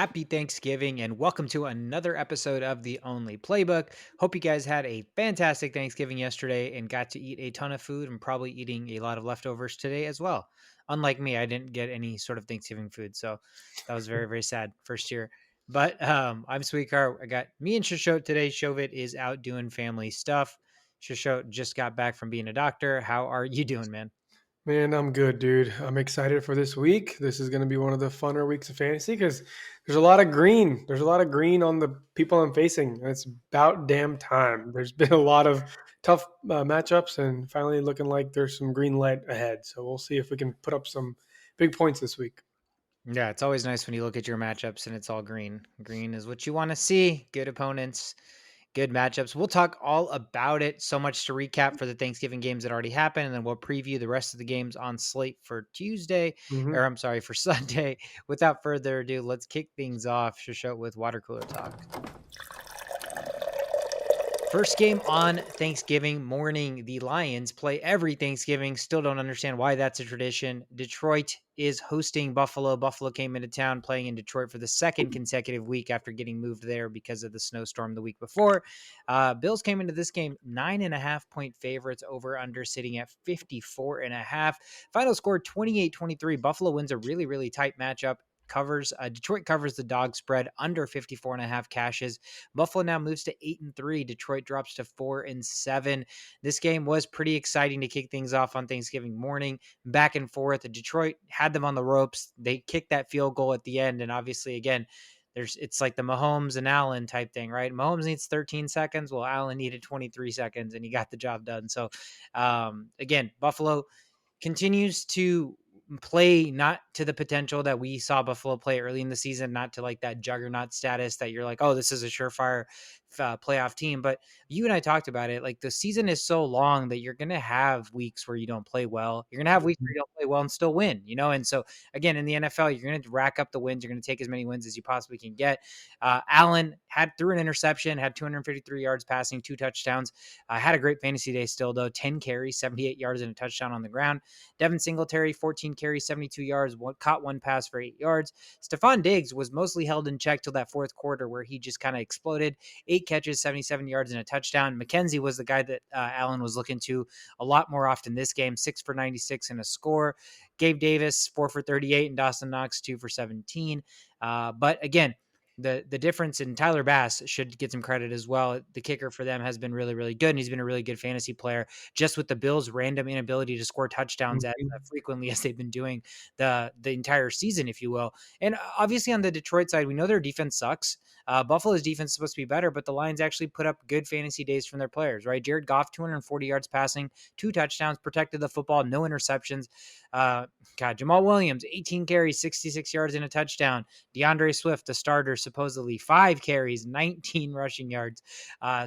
Happy Thanksgiving and welcome to another episode of The Only Playbook. Hope you guys had a fantastic Thanksgiving yesterday and got to eat a ton of food and probably eating a lot of leftovers today as well. Unlike me, I didn't get any sort of Thanksgiving food, so that was very, very sad first year. But I'm Sweetcar. I got me and Shashot today. Shovit is out doing family stuff. Shashot just got back from being a doctor. How are you doing, man? Man, I'm good, dude. I'm excited for this week. This is going to be one of the funner weeks of fantasy because there's a lot of green. There's a lot of green on the people I'm facing. And it's about damn time. There's been a lot of tough matchups, and finally looking like there's some green light ahead. So we'll see if we can put up some big points this week. Yeah, it's always nice when you look at your matchups and it's all green. Green is what you want to see. Good opponents, good matchups. We'll talk all about it. So much to recap for the Thanksgiving games that already happened, and then we'll preview the rest of the games on slate for Tuesday, hmm or I'm sorry, for Sunday. Without further ado, let's kick things off, Shashot, with water cooler talk. First game on Thanksgiving morning. The Lions play every Thanksgiving. Still don't understand why that's a tradition. Detroit is hosting Buffalo. Buffalo came into town playing in Detroit for the second consecutive week after getting moved there because of the snowstorm the week before. Bills came into this game 9.5-point favorites, over under sitting at 54.5. Final score 28-23. Buffalo wins a really, really tight matchup. Detroit covers the dog spread under 54.5 cashes. Buffalo now moves to 8-3. Detroit drops to 4-7. This game was pretty exciting to kick things off on Thanksgiving morning. Back and forth. Detroit had them on the ropes. They kicked that field goal at the end. And obviously, again, it's like the Mahomes and Allen type thing, right? Mahomes needs 13 seconds. Well, Allen needed 23 seconds and he got the job done. So again, Buffalo continues to play not to the potential that we saw Buffalo play early in the season, not to like that juggernaut status that you're like, oh, this is a surefire playoff team. But you and I talked about it. Like, the season is so long that you're going to have weeks where you don't play well. You're going to have weeks where you don't play well and still win, you know? And so again, in the NFL, you're going to rack up the wins. You're going to take as many wins as you possibly can get. Allen threw an interception, had 253 yards passing, 2 touchdowns. Had a great fantasy day still though. 10 carries, 78 yards and a touchdown on the ground. Devin Singletary, 14 carries, 72 yards, caught 1 pass for 8 yards. Stephon Diggs was mostly held in check till that fourth quarter where he just kind of exploded. 8 catches, 77 yards and a touchdown. McKenzie was the guy that Allen was looking to a lot more often this game. 6 for 96 and a score. Gabe Davis, 4 for 38, and Dawson Knox, 2 for 17. But again, the difference in Tyler Bass should get some credit as well. The kicker for them has been really, really good, and he's been a really good fantasy player. Just with the Bills' random inability to score touchdowns as frequently as they've been doing the entire season, if you will. And obviously on the Detroit side, we know their defense sucks. Buffalo's defense is supposed to be better, but the Lions actually put up good fantasy days from their players, right? Jared Goff, 240 yards passing, 2 touchdowns, protected the football, no interceptions. Jamal Williams, 18 carries, 66 yards and a touchdown. DeAndre Swift, the starter, supposedly 5 carries, 19 rushing yards.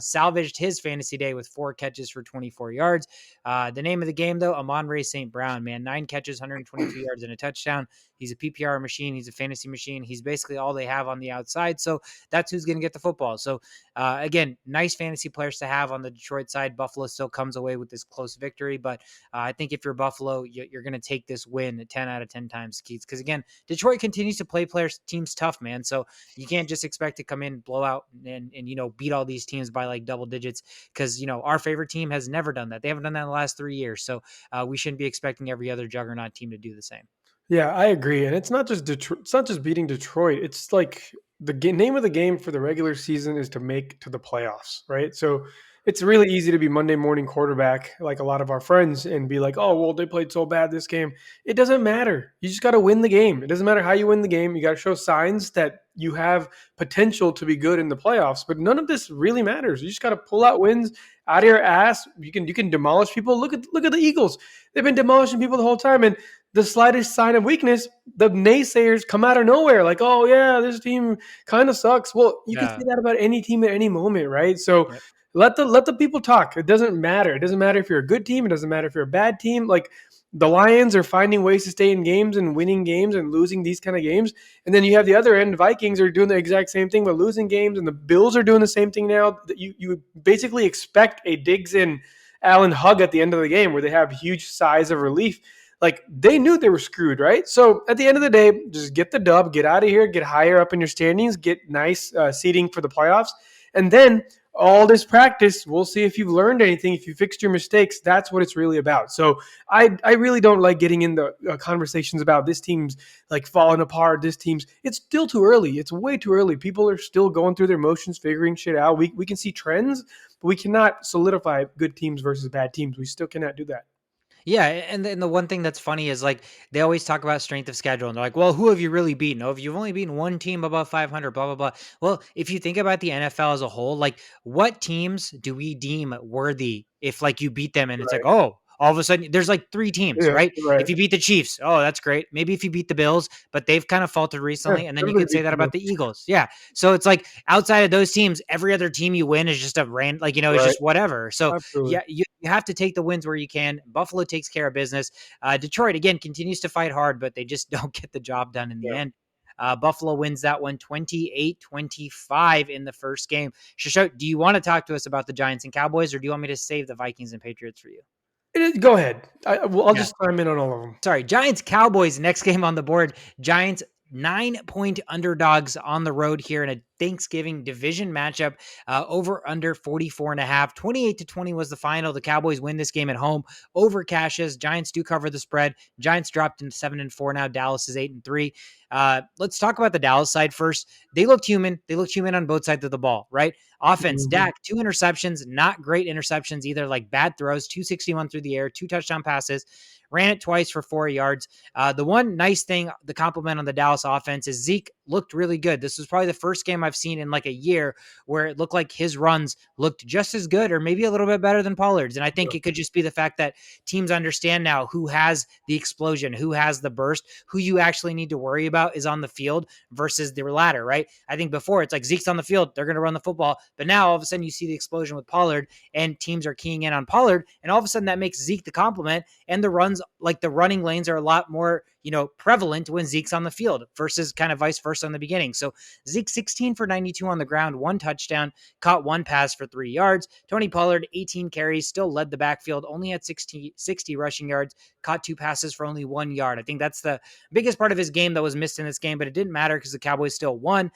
Salvaged his fantasy day with 4 catches for 24 yards. The name of the game, though, Amon-Ra St. Brown, man, 9 catches, 122 yards and a touchdown. He's a PPR machine. He's a fantasy machine. He's basically all they have on the outside. So that's who's going to get the football. So again, nice fantasy players to have on the Detroit side. Buffalo still comes away with this close victory. But I think if you're Buffalo, you're going to take this win 10 out of 10 times, Keith. Because again, Detroit continues to play teams tough, man. So you can't just expect to come in, blow out, and beat all these teams by like double digits. Because our favorite team has never done that. They haven't done that in the last 3 years. So we shouldn't be expecting every other juggernaut team to do the same. Yeah, I agree, and it's not just Detroit. It's not just beating Detroit. It's like the name of the game for the regular season is to make to the playoffs, right? So it's really easy to be Monday morning quarterback, like a lot of our friends, and be like, "Oh, well, they played so bad this game." It doesn't matter. You just got to win the game. It doesn't matter how you win the game. You got to show signs that you have potential to be good in the playoffs. But none of this really matters. You just got to pull out wins out of your ass. You can demolish people. Look at the Eagles. They've been demolishing people the whole time, and the slightest sign of weakness, the naysayers come out of nowhere. Like, oh, yeah, this team kind of sucks. Well, you can say that about any team at any moment, right? So Yep. let the people talk. It doesn't matter. It doesn't matter if you're a good team. It doesn't matter if you're a bad team. Like, the Lions are finding ways to stay in games and winning games and losing these kind of games. And then you have the other end, Vikings are doing the exact same thing but losing games, and the Bills are doing the same thing now. You basically expect a Diggs and Allen hug at the end of the game where they have huge sighs of relief. like they knew they were screwed, right? So at the end of the day, just get the dub, get out of here, get higher up in your standings, get nice seating for the playoffs, and then all this practice, we'll see if you've learned anything, if you fixed your mistakes. That's what it's really about. So I really don't like getting into conversations about this team's like falling apart. This team's, it's still too early. It's way too early. People are still going through their motions, figuring shit out. We can see trends, but we cannot solidify good teams versus bad teams. We still cannot do that. Yeah, and then the one thing that's funny is like they always talk about strength of schedule, and they're like, "Well, who have you really beaten? Oh, if you've only beaten one team above 500, blah blah blah." Well, if you think about the NFL as a whole, like what teams do we deem worthy if like you beat them and it's like, Right. oh, all of a sudden there's like three teams, Yeah. right? Right. If you beat the Chiefs, oh, that's great. Maybe if you beat the Bills, but they've kind of faltered Yeah. recently, and then you Everybody could say beats that the about Bills. the Eagles. Yeah, so it's like outside of those teams, every other team you win is just a like it's Right. just whatever. So Absolutely. yeah, you have to take the wins where you can. Buffalo takes care of business. Detroit, again, continues to fight hard, but they just don't get the job done in the Yeah. end. Buffalo wins that one 28-25 in the first game. Shashote, do you want to talk to us about the Giants and Cowboys, or do you want me to save the Vikings and Patriots for you? Go ahead. I'll Yeah. just chime in on all of them. Sorry, Giants Cowboys next game on the board. Giants 9-point underdogs on the road here in a Thanksgiving division matchup. Over under 44 and a half. 28-20 was the final. The Cowboys win this game at home over cashes. Giants do cover the spread. Giants dropped into 7-4 now. Dallas is 8-3. Let's talk about the Dallas side first. They looked human. They looked human on both sides of the ball, right? Offense, Mhm. Dak, 2 interceptions, not great interceptions either, like bad throws, 261 through the air, 2 touchdown passes, ran it twice for 4 yards. The one nice thing, the compliment on the Dallas offense is Zeke looked really good. This was probably the first game I've seen in like a year where it looked like his runs looked just as good or maybe a little bit better than Pollard's. And I think Yeah. it could just be the fact that teams understand now who has the explosion, who has the burst, who you actually need to worry about is on the field versus the latter, right? I think before it's like Zeke's on the field, they're going to run the football. But now all of a sudden you see the explosion with Pollard and teams are keying in on Pollard. And all of a sudden that makes Zeke the complement and the runs, like the running lanes are a lot more, prevalent when Zeke's on the field versus kind of vice versa in the beginning. So Zeke 16 for 92 on the ground, 1 touchdown, caught 1 pass for 3 yards. Tony Pollard 18 carries, still led the backfield, only had 60 rushing yards, caught 2 passes for only 1 yard. I think that's the biggest part of his game that was missed in this game, but it didn't matter because the Cowboys still won.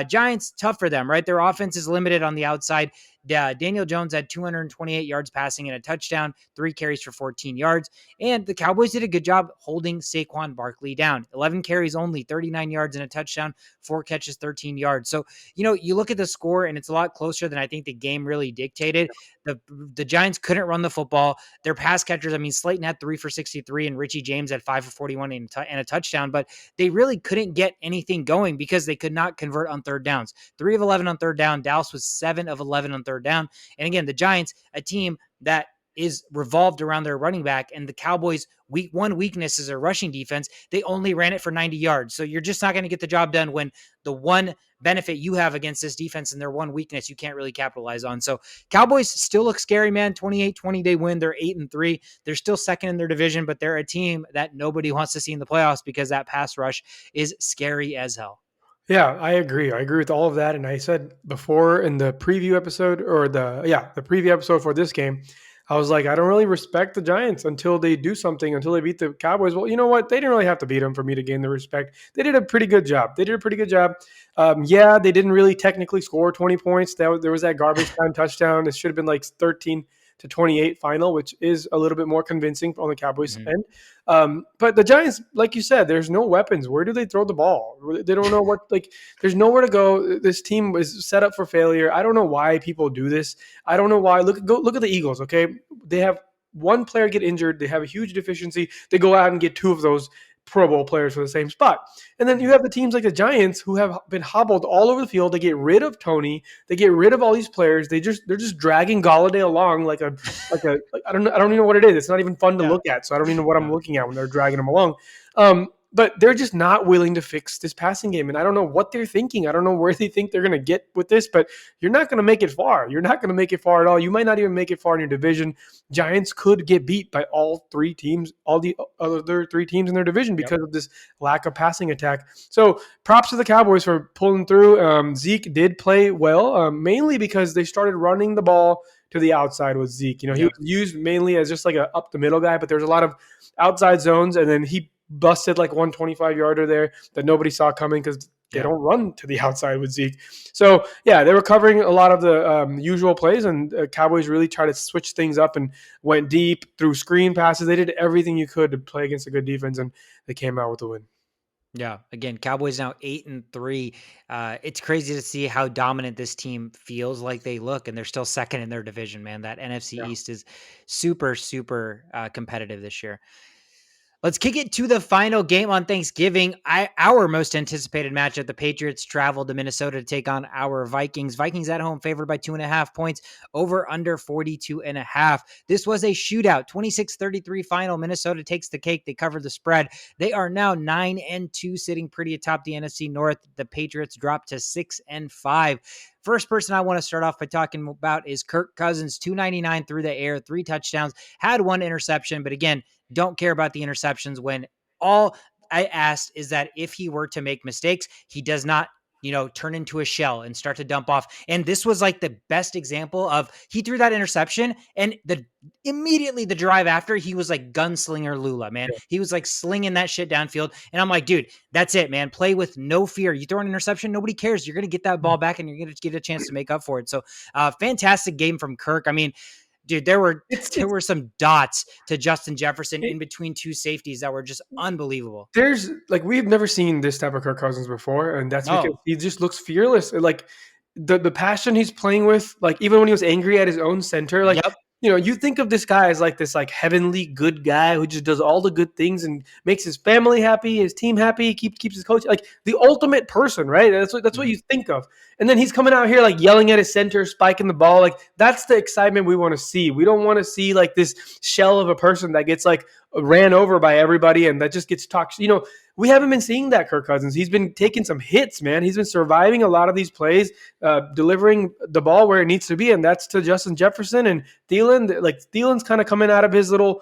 Giants, tough for them, right? Their offense is limited on the outside. Daniel Jones had 228 yards passing and a touchdown, 3 carries for 14 yards. And the Cowboys did a good job holding Saquon Barkley down. 11 carries only, 39 yards and a touchdown, 4 catches, 13 yards. So, you look at the score and it's a lot closer than I think the game really dictated. The Giants couldn't run the football. Their pass catchers, I mean, Slayton had 3 for 63 and Richie James had 5 for 41 and a touchdown, but they really couldn't get anything going because they could not convert on third downs. 3 of 11 on third down. Dallas was 7 of 11 on third down. And again, the Giants, a team that is revolved around their running back, and the Cowboys' one weakness is their rushing defense. They only ran it for 90 yards. So you're just not going to get the job done when the one benefit you have against this defense and their one weakness you can't really capitalize on. So Cowboys still look scary, man. 28-20 they win. They're 8-3. They're still second in their division, but they're a team that nobody wants to see in the playoffs because that pass rush is scary as hell. Yeah, I agree. I agree with all of that. And I said before in the preview episode or the preview episode for this game, I was like, I don't really respect the Giants until they do something, until they beat the Cowboys. Well, you know what? They didn't really have to beat them for me to gain the respect. They did a pretty good job. Yeah, they didn't really technically score 20 points. There was that garbage time touchdown. It should have been like 13-28 final, which is a little bit more convincing on the Cowboys Mhm. end. But the Giants, like you said, there's no weapons. Where do they throw the ball? They don't know there's nowhere to go. This team is set up for failure. I don't know why people do this. I don't know why. Look at the Eagles, okay? They have one player get injured. They have a huge deficiency. They go out and get 2 of those Pro Bowl players for the same spot. And then you have the teams like the Giants who have been hobbled all over the field. They get rid of Tony. They get rid of all these players. They're just dragging Galladay along I don't even know what it is. It's not even fun to Yeah. look at. So I don't even know what I'm No. looking at when they're dragging them along. But they're just not willing to fix this passing game. And I don't know what they're thinking. I don't know where they think they're going to get with this, but you're not going to make it far. You're not going to make it far at all. You might not even make it far in your division. Giants could get beat by all the other 3 teams in their division Yep. because of this lack of passing attack. So props to the Cowboys for pulling through. Zeke did play well, mainly because they started running the ball to the outside with Zeke. He was Yep. used mainly as just like a up the middle guy, but there's a lot of outside zones, and then he busted like 125 yarder there that nobody saw coming because they Yeah. don't run to the outside with Zeke. So yeah, they were covering a lot of the usual plays, and Cowboys really tried to switch things up and went deep through screen passes. They did everything you could to play against a good defense, and they came out with a win. Yeah. Again, Cowboys now 8-3. It's crazy to see how dominant this team feels like they look, and they're still second in their division, man. That NFC Yeah. East is super, super competitive this year. Let's kick it to the final game on Thanksgiving. Our most anticipated matchup, the Patriots travel to Minnesota to take on our Vikings. Vikings at home favored by 2.5 points, over under 42.5. This was a shootout, 26-33 final. Minnesota takes the cake. They covered the spread. They are now 9-2, sitting pretty atop the NFC North. The Patriots dropped to 6-5. First person I want to start off by talking about is Kirk Cousins, 299 through the air, 3 touchdowns, had 1 interception, but again, don't care about the interceptions when all I asked is that if he were to make mistakes, he does not, turn into a shell and start to dump off. And this was like the best example of he threw that interception and immediately the drive after he was like gunslinger Lula, man. Yeah. He was like slinging that shit downfield. And I'm like, dude, that's it, man. Play with no fear. You throw an interception, nobody cares. You're going to get that ball back and you're going to get a chance to make up for it. So fantastic game from Kirk. I mean, dude, there were It's some dots to Justin Jefferson in between 2 safeties that were just unbelievable. there's like we've never seen this type of Kirk Cousins before, and that's because No. he just looks fearless. Like the passion he's playing with, like even when he was angry at his own center, like Yep. you think of this guy as like this like heavenly good guy who just does all the good things and makes his family happy, his team happy, keeps his coach like the ultimate person, right? That's what Mhm. you think of. And then he's coming out here like yelling at his center, spiking the ball. Like that's the excitement we want to see. We don't want to see like this shell of a person that gets like ran over by everybody and that just gets talked. We haven't been seeing that Kirk Cousins. He's been taking some hits, man. He's been surviving a lot of these plays, delivering the ball where it needs to be, and that's to Justin Jefferson and Thielen. Like Thielen's kind of coming out of his little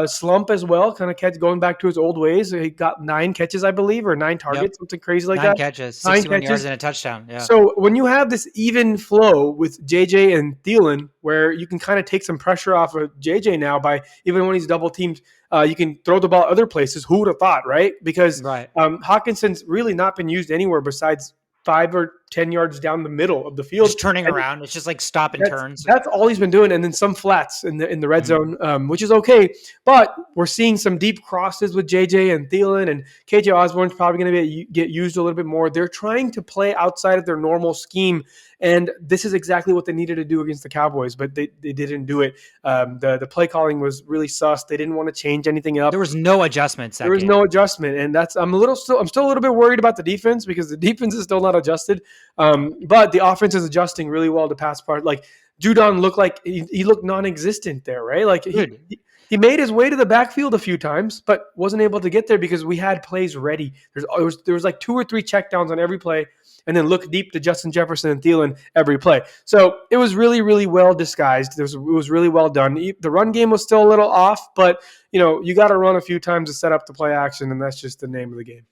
slump as well, kind of going back to his old ways. He got 9 catches, I believe, or 9 Yep. targets, something crazy like 9 that. catches, 9 61 yards catches. and a touchdown. Yeah. So when you have this even flow with JJ and Thielen, where you can kind of take some pressure off of JJ now by even when he's double teamed, you can throw the ball other places. Who would have thought, right? Because Right. Hawkinson's really not been used anywhere besides 5 or 10 yards down the middle of the field. Just turning And around. It's just like stop and that's turns. that's all he's been doing, and then some flats in the red Mhm. zone, which is okay. But we're seeing some deep crosses with JJ and Thielen, and KJ Osborne's probably going to get used a little bit more. They're trying to play outside of their normal scheme, and this is exactly what they needed to do against the Cowboys, but they didn't do it. The play calling was really sus. They didn't want to change anything up. There was no adjustments There that was game. no adjustment, and I'm still a little bit worried about the defense because the defense is still not adjusted. But the offense is adjusting really well to pass part. Like Judon looked like he looked non-existent there, right? Like Good. he made his way to the backfield a few times, but wasn't able to get there because we had plays ready. There was like 2 or 3 checkdowns on every play, and then look deep to Justin Jefferson and Thielen every play. So it was really, really well disguised. It was really well done. The run game was still a little off, but you got to run a few times to set up the play action, and that's just the name of the game.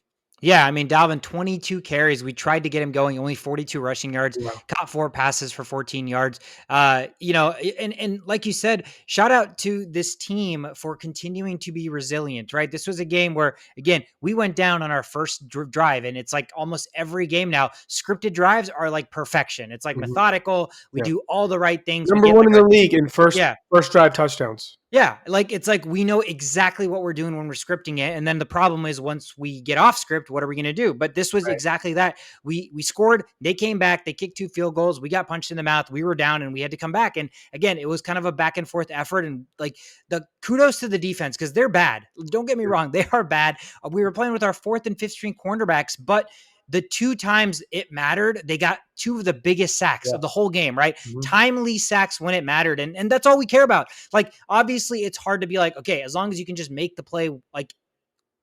Yeah, I mean, Dalvin, 22 carries. We tried to get him going, only 42 rushing yards, Wow. caught 4 passes for 14 yards. And like you said, shout out to this team for continuing to be resilient, right? This was a game where, again, we went down on our first drive, and it's like almost every game now, scripted drives are like perfection. It's like Mhm. methodical. We Yeah. do all the right things. We Number get 1 like in the our league in first yeah. drive touchdowns. Yeah, like it's like we know exactly what we're doing when we're scripting it, and then the problem is once we get off script, what are we going to do? But this was Right. exactly that. We scored, they came back, they kicked 2 field goals, we got punched in the mouth, we were down, and we had to come back. And again, it was kind of a back and forth effort, and like the kudos to the defense because they're bad. Don't get me wrong, they are bad. We were playing with our 4th and 5th string cornerbacks, but the 2 times it mattered, they got 2 of the biggest sacks Yeah. of the whole game, right? Mhm. Timely sacks when it mattered. And that's all we care about. Like, obviously, it's hard to be like, okay, as long as you can just make the play, like,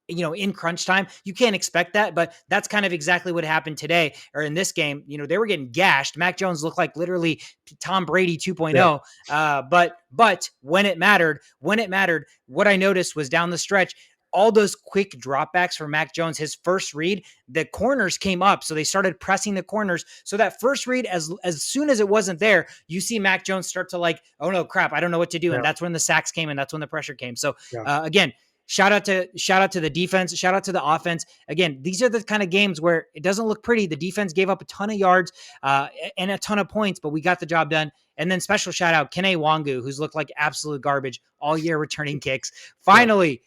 in crunch time, you can't expect that, but that's kind of exactly what happened today or in this game. They were getting gashed. Mac Jones looked like literally Tom Brady 2.0. Yeah. But when it mattered, what I noticed was down the stretch, all those quick dropbacks for Mac Jones, his first read, the corners came up. So they started pressing the corners. So that first read, as soon as it wasn't there, you see Mac Jones start to like, oh no, crap, I don't know what to do. And that's when the sacks came and that's when the pressure came. So again, shout out to the defense, shout out to the offense. Again, these are the kind of games where it doesn't look pretty. The defense gave up a ton of yards and a ton of points, but we got the job done. And then special shout out Kene Wangu, who's looked like absolute garbage all year returning kicks. Finally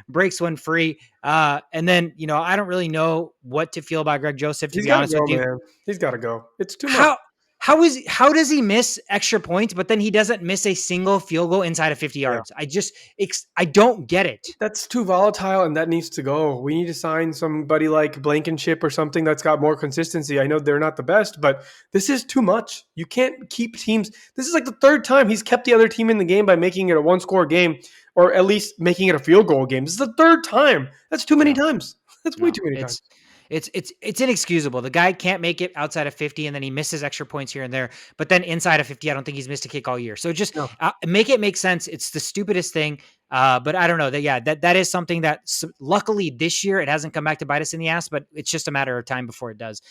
breaks one free. And then, I don't really know what to feel about Greg Joseph, to be honest with you. Man. He's got to go. It's too much. How does he miss extra points, but then he doesn't miss a single field goal inside of 50 yards? Yeah. I don't get it. That's too volatile, and that needs to go. We need to sign somebody like Blankenship or something that's got more consistency. I know they're not the best, but this is too much. You can't keep teams. This is like the third time he's kept the other team in the game by making it a one-score game, or at least making it a field goal game. This is the third time. That's too many times. That's way too many times. It's inexcusable. The guy can't make it outside of 50, and then he misses extra points here and there. But then inside of 50, I don't think he's missed a kick all year. So just make it make sense. It's the stupidest thing. But I don't know that is something that luckily this year it hasn't come back to bite us in the ass, but it's just a matter of time before it does.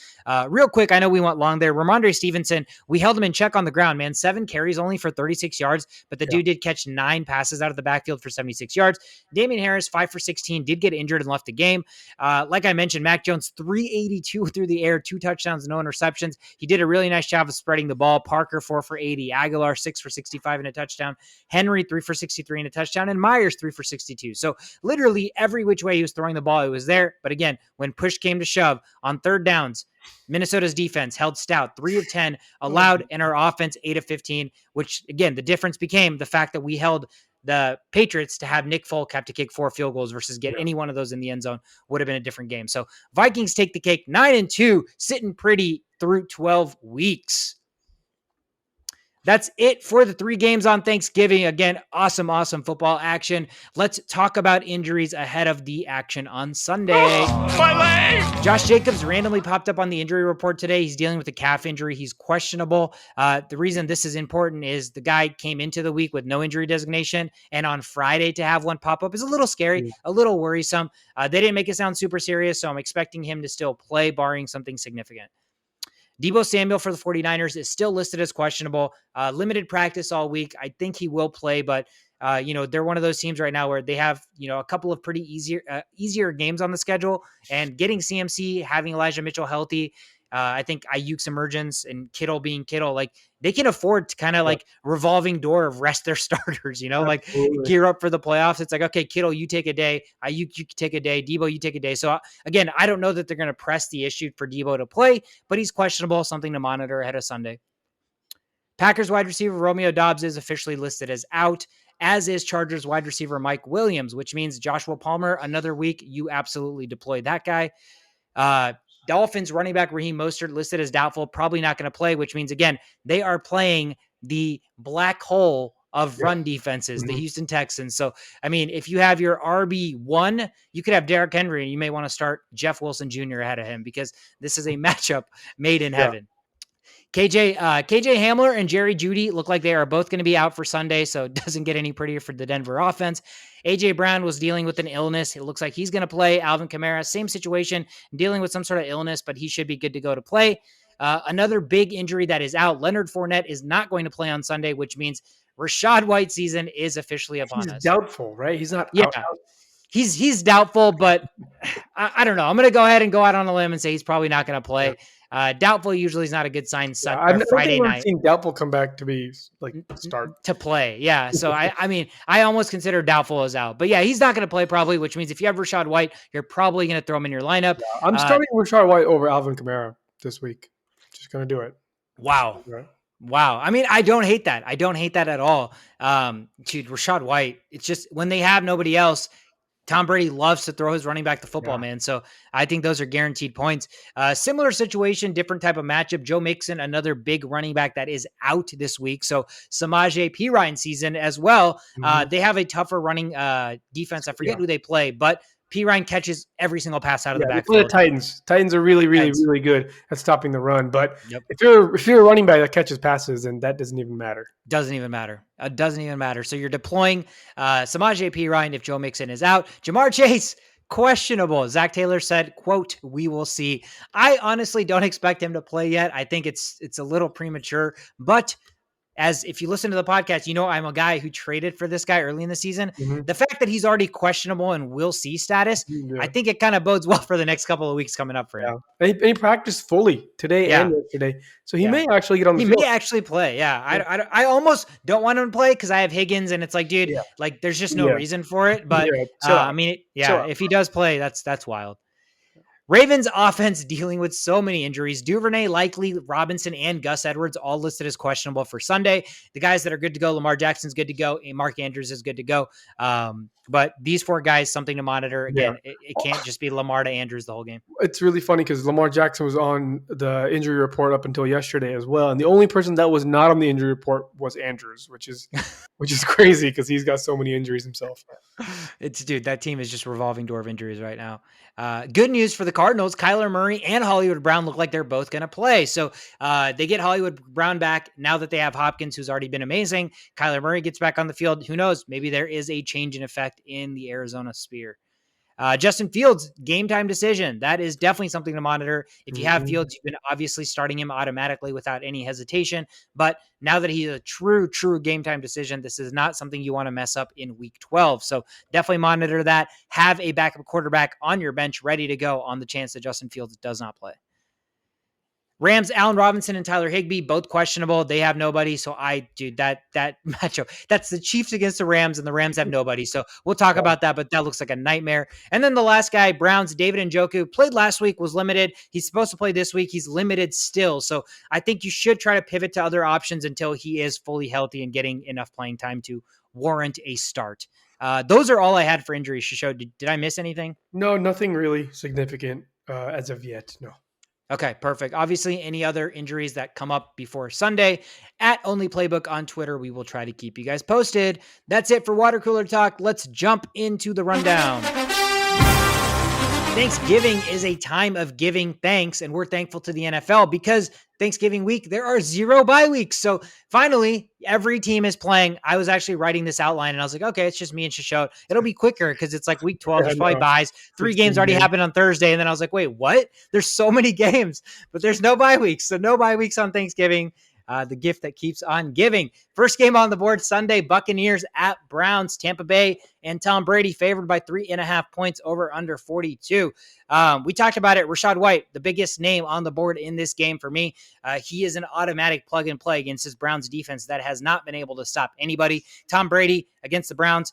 Real quick, I know we went long there. Ramondre Stevenson, we held him in check on the ground, man. 7 carries only for 36 yards, but the dude did catch 9 passes out of the backfield for 76 yards. Damian Harris, 5 for 16, did get injured and left the game. Like I mentioned, Mac Jones, 382 through the air, 2 touchdowns, no interceptions. He did a really nice job of spreading the ball. Parker, 4 for 80. Aguilar, 6 for 65 and a touchdown. Henry, 3 for 63 and a touchdown. And Myers, 3 for 62. So literally every which way he was throwing the ball, it was there. But again, when push came to shove on third downs, Minnesota's defense held stout, 3 of 10 allowed, and our offense 8 of 15, which again, the difference became the fact that we held the Patriots to have Nick Folk have to kick 4 field goals versus get any one of those in the end zone would have been a different game. So Vikings take the cake, 9-2, sitting pretty through 12 weeks. That's it for the 3 games on Thanksgiving. Again, awesome football action. Let's talk about injuries ahead of the action on Sunday. Oh, my leg! Josh Jacobs randomly popped up on the injury report today. He's dealing with a calf injury. He's questionable. The reason this is important is the guy came into the week with no injury designation, and on Friday to have one pop up is a little scary, a little worrisome. They didn't make it sound super serious, so I'm expecting him to still play, barring something significant. Deebo Samuel for the 49ers is still listed as questionable. Limited practice all week. I think he will play, but they're one of those teams right now where they have, a couple of pretty easier games on the schedule, and getting CMC, having Elijah Mitchell healthy. I think Ayuk's emergence and Kittle being Kittle, like they can afford to kind of like revolving door of rest their starters, like gear up for the playoffs. It's like, okay, Kittle, you take a day. Ayuk, you take a day. Deebo, you take a day. So again, I don't know that they're going to press the issue for Deebo to play, but he's questionable, something to monitor ahead of Sunday. Packers wide receiver Romeo Doubs is officially listed as out, as is Chargers wide receiver Mike Williams, which means Joshua Palmer, another week, you absolutely deploy that guy. Dolphins running back Raheem Mostert listed as doubtful, probably not going to play, which means, again, they are playing the black hole of run defenses, the Houston Texans. So, I mean, if you have your RB1, you could have Derrick Henry, and you may want to start Jeff Wilson Jr. ahead of him, because this is a matchup made in heaven. KJ Hamler and Jerry Jeudy look like they are both going to be out for Sunday, so it doesn't get any prettier for the Denver offense. A.J. Brown was dealing with an illness. It looks like he's going to play. Alvin Kamara, same situation, dealing with some sort of illness, but he should be good to go to play. Another big injury that is out, Leonard Fournette is not going to play on Sunday, which means Rachaad White's season is officially upon us. He's doubtful, right? He's not out. He's doubtful, but I don't know. I'm going to go ahead and go out on a limb and say he's probably not going to play. Doubtful usually is not a good sign. Friday night. I've seen doubtful come back to be like start to play. Yeah. So I mean, I almost consider doubtful as out, but yeah, he's not going to play probably, which means if you have Rachaad White, you're probably going to throw him in your lineup. Yeah, I'm starting Rachaad White over Alvin Kamara this week. Just going to do it. Wow. Right. Wow. I mean, I don't hate that. I don't hate that at all. To Rachaad White, it's just when they have nobody else, Tom Brady loves to throw his running back the football, man. So I think those are guaranteed points. Similar situation, different type of matchup. Joe Mixon, another big running back that is out this week. So Samaje Perine season as well. They have a tougher running defense. I forget who they play, but Pirine catches every single pass out of Yeah, the they play the backfield. Titans. Titans are really, really, Titans. really good at stopping the run. But Yep. if you're a running back that catches passes, then that doesn't even matter. Doesn't even matter. Doesn't even matter. So you're deploying Samaje Perine if Joe Mixon is out. Jamar Chase, questionable. Zach Taylor said, quote, "We will see." I honestly don't expect him to play yet. I think it's a little premature, but as if you listen to the podcast, I'm a guy who traded for this guy early in the season. Mm-hmm. The fact that he's already questionable and we'll see status, Yeah. I think it kind of bodes well for the next couple of weeks coming up for him. Yeah. And he practiced fully today and Yeah. yesterday. So he Yeah. may actually get on the He field. may actually play. Yeah. I almost don't want him to play because I have Higgins and it's like, dude, Yeah. like there's just no Yeah. reason for it. But Yeah. Chill out. Chill out. if he does play, that's wild. Ravens offense dealing with so many injuries. Duvernay, Likely, Robinson, and Gus Edwards all listed as questionable for Sunday. The guys that are good to go, Lamar Jackson's good to go, and Mark Andrews is good to go. But these 4 guys, something to monitor. Again, it can't just be Lamar to Andrews the whole game. It's really funny because Lamar Jackson was on the injury report up until yesterday as well, and the only person that was not on the injury report was Andrews, which is crazy because he's got so many injuries himself. Dude, that team is just revolving door of injuries right now. Good news for the Cardinals. Kyler Murray and Hollywood Brown look like they're both going to play. So they get Hollywood Brown back now that they have Hopkins, who's already been amazing. Kyler Murray gets back on the field. Who knows? Maybe there is a change in effect in the Arizona Sphere. Justin Fields, game time decision. That is definitely something to monitor. If you have Fields, you've been obviously starting him automatically without any hesitation. But now that he's a true game time decision, this is not something you want to mess up in week 12. So definitely monitor that. Have a backup quarterback on your bench ready to go on the chance that Justin Fields does not play. Rams, Allen Robinson and Tyler Higbee, both questionable. They have nobody. So that matchup, that's the Chiefs against the Rams, and the Rams have nobody. So we'll talk about that, but that looks like a nightmare. And then the last guy, Browns, David Njoku, played last week, was limited. He's supposed to play this week. He's limited still. So I think you should try to pivot to other options until he is fully healthy and getting enough playing time to warrant a start. Those are all I had for injuries. Shisho, did I miss anything? No, nothing really significant as of yet. No. Okay, perfect. Obviously, any other injuries that come up before Sunday at Only Playbook on Twitter, we will try to keep you guys posted. That's it for Water Cooler Talk. Let's jump into the rundown. Thanksgiving is a time of giving thanks, and we're thankful to the NFL because Thanksgiving week, there are 0 bye weeks. So finally, every team is playing. I was actually writing this outline, and I was like, okay, it's just me and Shisho. It'll be quicker because it's like week 12. There's probably buys. 3 games already happened on Thursday, and then I was like, wait, what? There's so many games, but there's no bye weeks. So no bye weeks on Thanksgiving. The gift that keeps on giving. First game on the board Sunday, Buccaneers at Browns. Tampa Bay and Tom Brady favored by 3.5 points over under 42. We talked about it. Rachaad White, the biggest name on the board in this game for me. He is an automatic plug and play against this Browns defense that has not been able to stop anybody. Tom Brady against the Browns.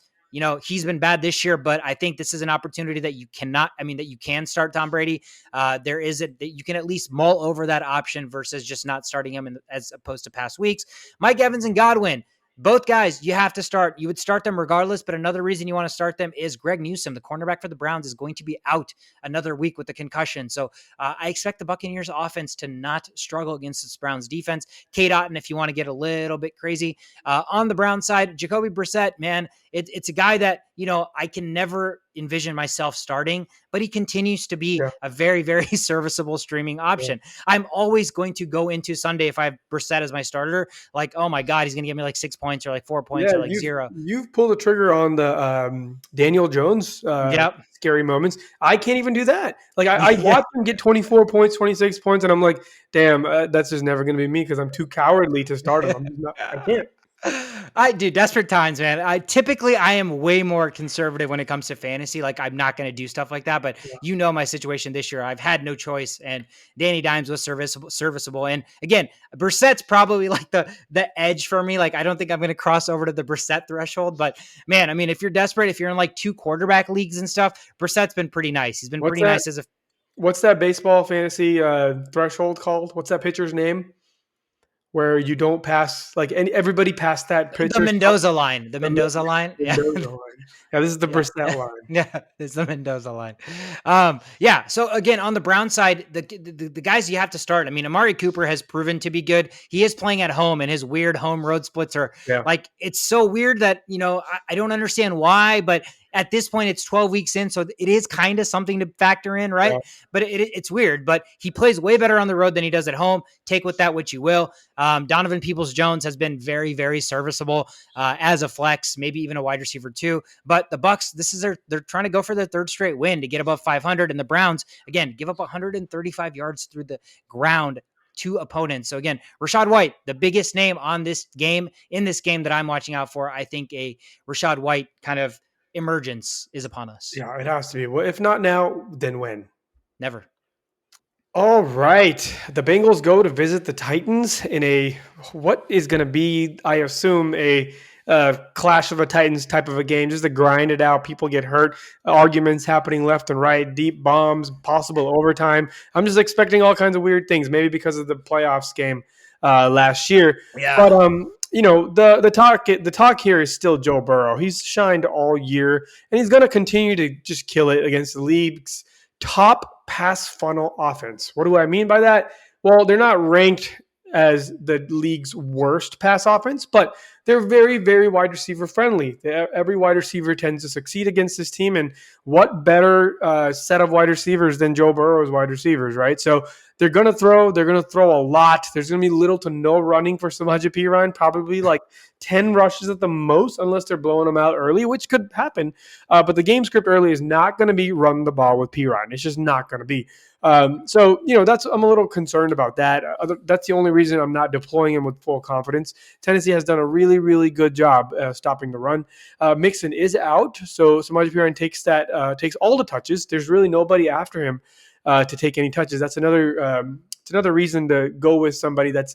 He's been bad this year, but I think this is an opportunity that you can start Tom Brady. That you can at least mull over that option versus just not starting him as opposed to past weeks. Mike Evans and Godwin, both guys you have to start. You would start them regardless, but another reason you want to start them is Greg Newsome, the cornerback for the Browns, is going to be out another week with the concussion. So I expect the Buccaneers offense to not struggle against this Browns defense. Kate Otten, if you want to get a little bit crazy. On the Browns side, Jacoby Brissett, man, it's a guy that, I can never envision myself starting, but he continues to be a very, very serviceable streaming option. Yeah. I'm always going to go into Sunday if I have Brissett as my starter, like, oh my God, he's going to give me like 6 points or like 4 points or like 0. You've pulled the trigger on the Daniel Jones scary moments. I can't even do that. Like I watch him get 24 points, 26 points, and I'm like, damn, that's just never going to be me because I'm too cowardly to start him. I can't. I do desperate times, man. I am way more conservative when it comes to fantasy. Like I'm not going to do stuff like that, but my situation this year, I've had no choice, and Danny Dimes was serviceable. And again, Brissett's probably like the edge for me. Like I don't think I'm going to cross over to the Brissett threshold, but man, I mean, if you're desperate, if you're in like 2 quarterback leagues and stuff, Brissett's been pretty nice. He's been nice as a. What's that baseball fantasy threshold called? What's that pitcher's name? Where you don't pass, like everybody passed that pitcher. The Mendoza line. The Mendoza line. Yeah, this is the Brissett line. Yeah, it's the Mendoza line. So again, on the Brown side, the guys you have to start. I mean, Amari Cooper has proven to be good. He is playing at home, and his weird home road splits are like, it's so weird that, I don't understand why, but at this point, it's 12 weeks in, so it is kind of something to factor in, right? Yeah. But it's weird. But he plays way better on the road than he does at home. Take with that what you will. Donovan Peoples-Jones has been very, very serviceable as a flex, maybe even a wide receiver too. But the Bucs, they're trying to go for their third straight win to get above 500, and the Browns again give up 135 yards through the ground to opponents. So again, Rachaad White, the biggest name on this game, in this game that I'm watching out for. I think a Rachaad White kind of emergence is upon us. Yeah, it has to be. Well, if not now, then when? Never. All right. The Bengals go to visit the Titans in a what is going to be, I assume, a clash of the Titans type of a game, just to grind it out. People get hurt, arguments happening left and right, deep bombs, possible overtime. I'm just expecting all kinds of weird things, maybe because of the playoffs game last year. Yeah. But the talk here is still Joe Burrow. He's shined all year, and he's going to continue to just kill it against the league's top pass funnel offense. What do I mean by that? Well, they're not ranked as the league's worst pass offense, but they're very, very wide receiver friendly. Every wide receiver tends to succeed against this team, and what better set of wide receivers than Joe Burrow's wide receivers, right? So they're going to throw. They're going to throw a lot. There's going to be little to no running for Samaje Perine, probably like 10 rushes at the most, unless they're blowing them out early, which could happen. But the game script early is not going to be run the ball with Perine. It's just not going to be. I'm a little concerned about that. That's the only reason I'm not deploying him with full confidence. Tennessee has done a really, really good job stopping the run. Mixon is out, so Samaje Perine takes all the touches. There's really nobody after him to take any touches. That's another reason to go with somebody that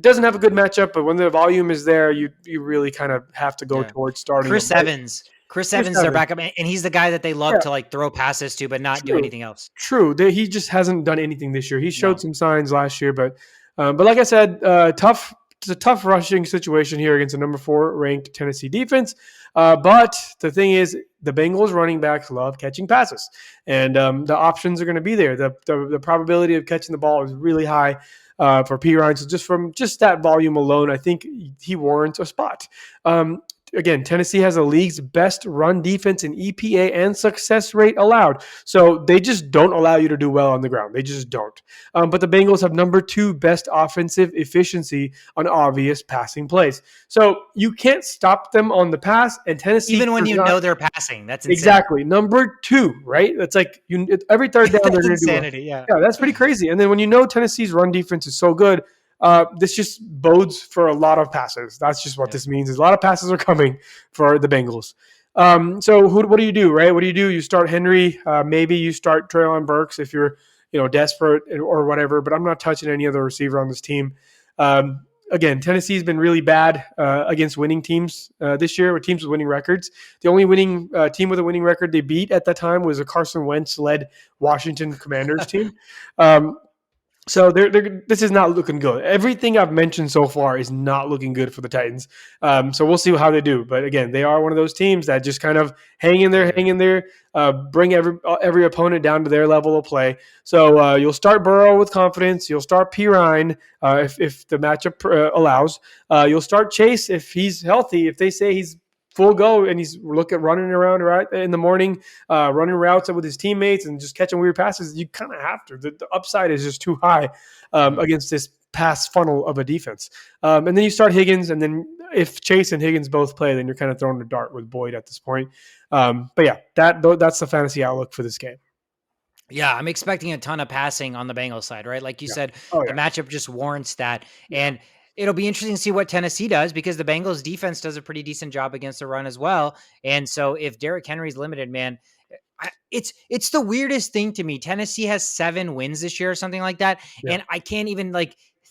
doesn't have a good matchup, but when the volume is there, you really kind of have to go towards starting Chris Evans. Chris Evans is their backup, and he's the guy that they love to like throw passes to, but not do anything else. True. He just hasn't done anything this year. He showed some signs last year, but like I said, it's a tough rushing situation here against a number 4 ranked Tennessee defense. But the thing is, the Bengals running backs love catching passes, and the options are going to be there. The probability of catching the ball is really high for Perine. So just that volume alone, I think he warrants a spot. Again, Tennessee has the league's best run defense in EPA and success rate allowed. So they just don't allow you to do well on the ground. They just don't. But the Bengals have number 2 best offensive efficiency on obvious passing plays. So you can't stop them on the pass. And Tennessee, even when you know they're passing, that's insane. Exactly. Number 2, right? That's like every third down they're going to do. Insanity, yeah, that's pretty crazy. And then when you know Tennessee's run defense is so good, this just bodes for a lot of passes. That's just what this means. Is a lot of passes are coming for the Bengals. So what do you do, right? What do? You start Henry. Maybe you start Treylon Burks if you're desperate or whatever. But I'm not touching any other receiver on this team. Again, Tennessee's been really bad against winning teams this year, with teams with winning records. The only winning team with a winning record they beat at that time was a Carson Wentz-led Washington Commanders team. So this is not looking good. Everything I've mentioned so far is not looking good for the Titans. So we'll see how they do. But again, they are one of those teams that just kind of hang in there, bring every opponent down to their level of play. So you'll start Burrow with confidence. You'll start Perine if the matchup allows. You'll start Chase if he's healthy. If they say he's full go and he's running around right in the morning, running routes with his teammates and just catching weird passes, you kind of have to. The upside is just too high against this pass funnel of a defense. And then you start Higgins, and then if Chase and Higgins both play, then you're kind of throwing the dart with Boyd at this point. But yeah, that's the fantasy outlook for this game. Yeah, I'm expecting a ton of passing on the Bengals side, right? Like you said, the matchup just warrants that. And it'll be interesting to see what Tennessee does, because the Bengals defense does a pretty decent job against the run as well. And so if Derrick Henry's limited, man, it's the weirdest thing to me. Tennessee has 7 wins this year or something like that. Yeah. And I can't even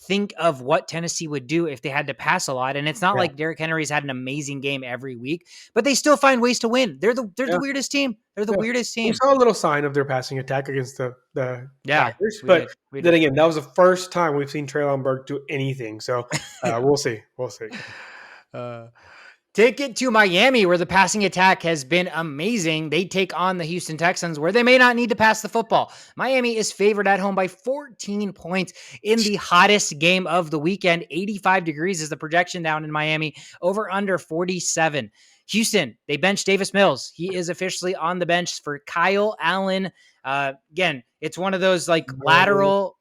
think of what Tennessee would do if they had to pass a lot. And it's not like Derrick Henry's had an amazing game every week, but they still find ways to win. They're the weirdest team. They're the weirdest team. We saw a little sign of their passing attack against the Packers, but then again, that was the first time we've seen Treylon Burks do anything. So we'll see. Take it to Miami, where the passing attack has been amazing. They take on the Houston Texans, where they may not need to pass the football. Miami is favored at home by 14 points in the hottest game of the weekend. 85 degrees is the projection down in Miami, over under 47. Houston, they bench Davis Mills. He is officially on the bench for Kyle Allen. Again, it's one of those like lateral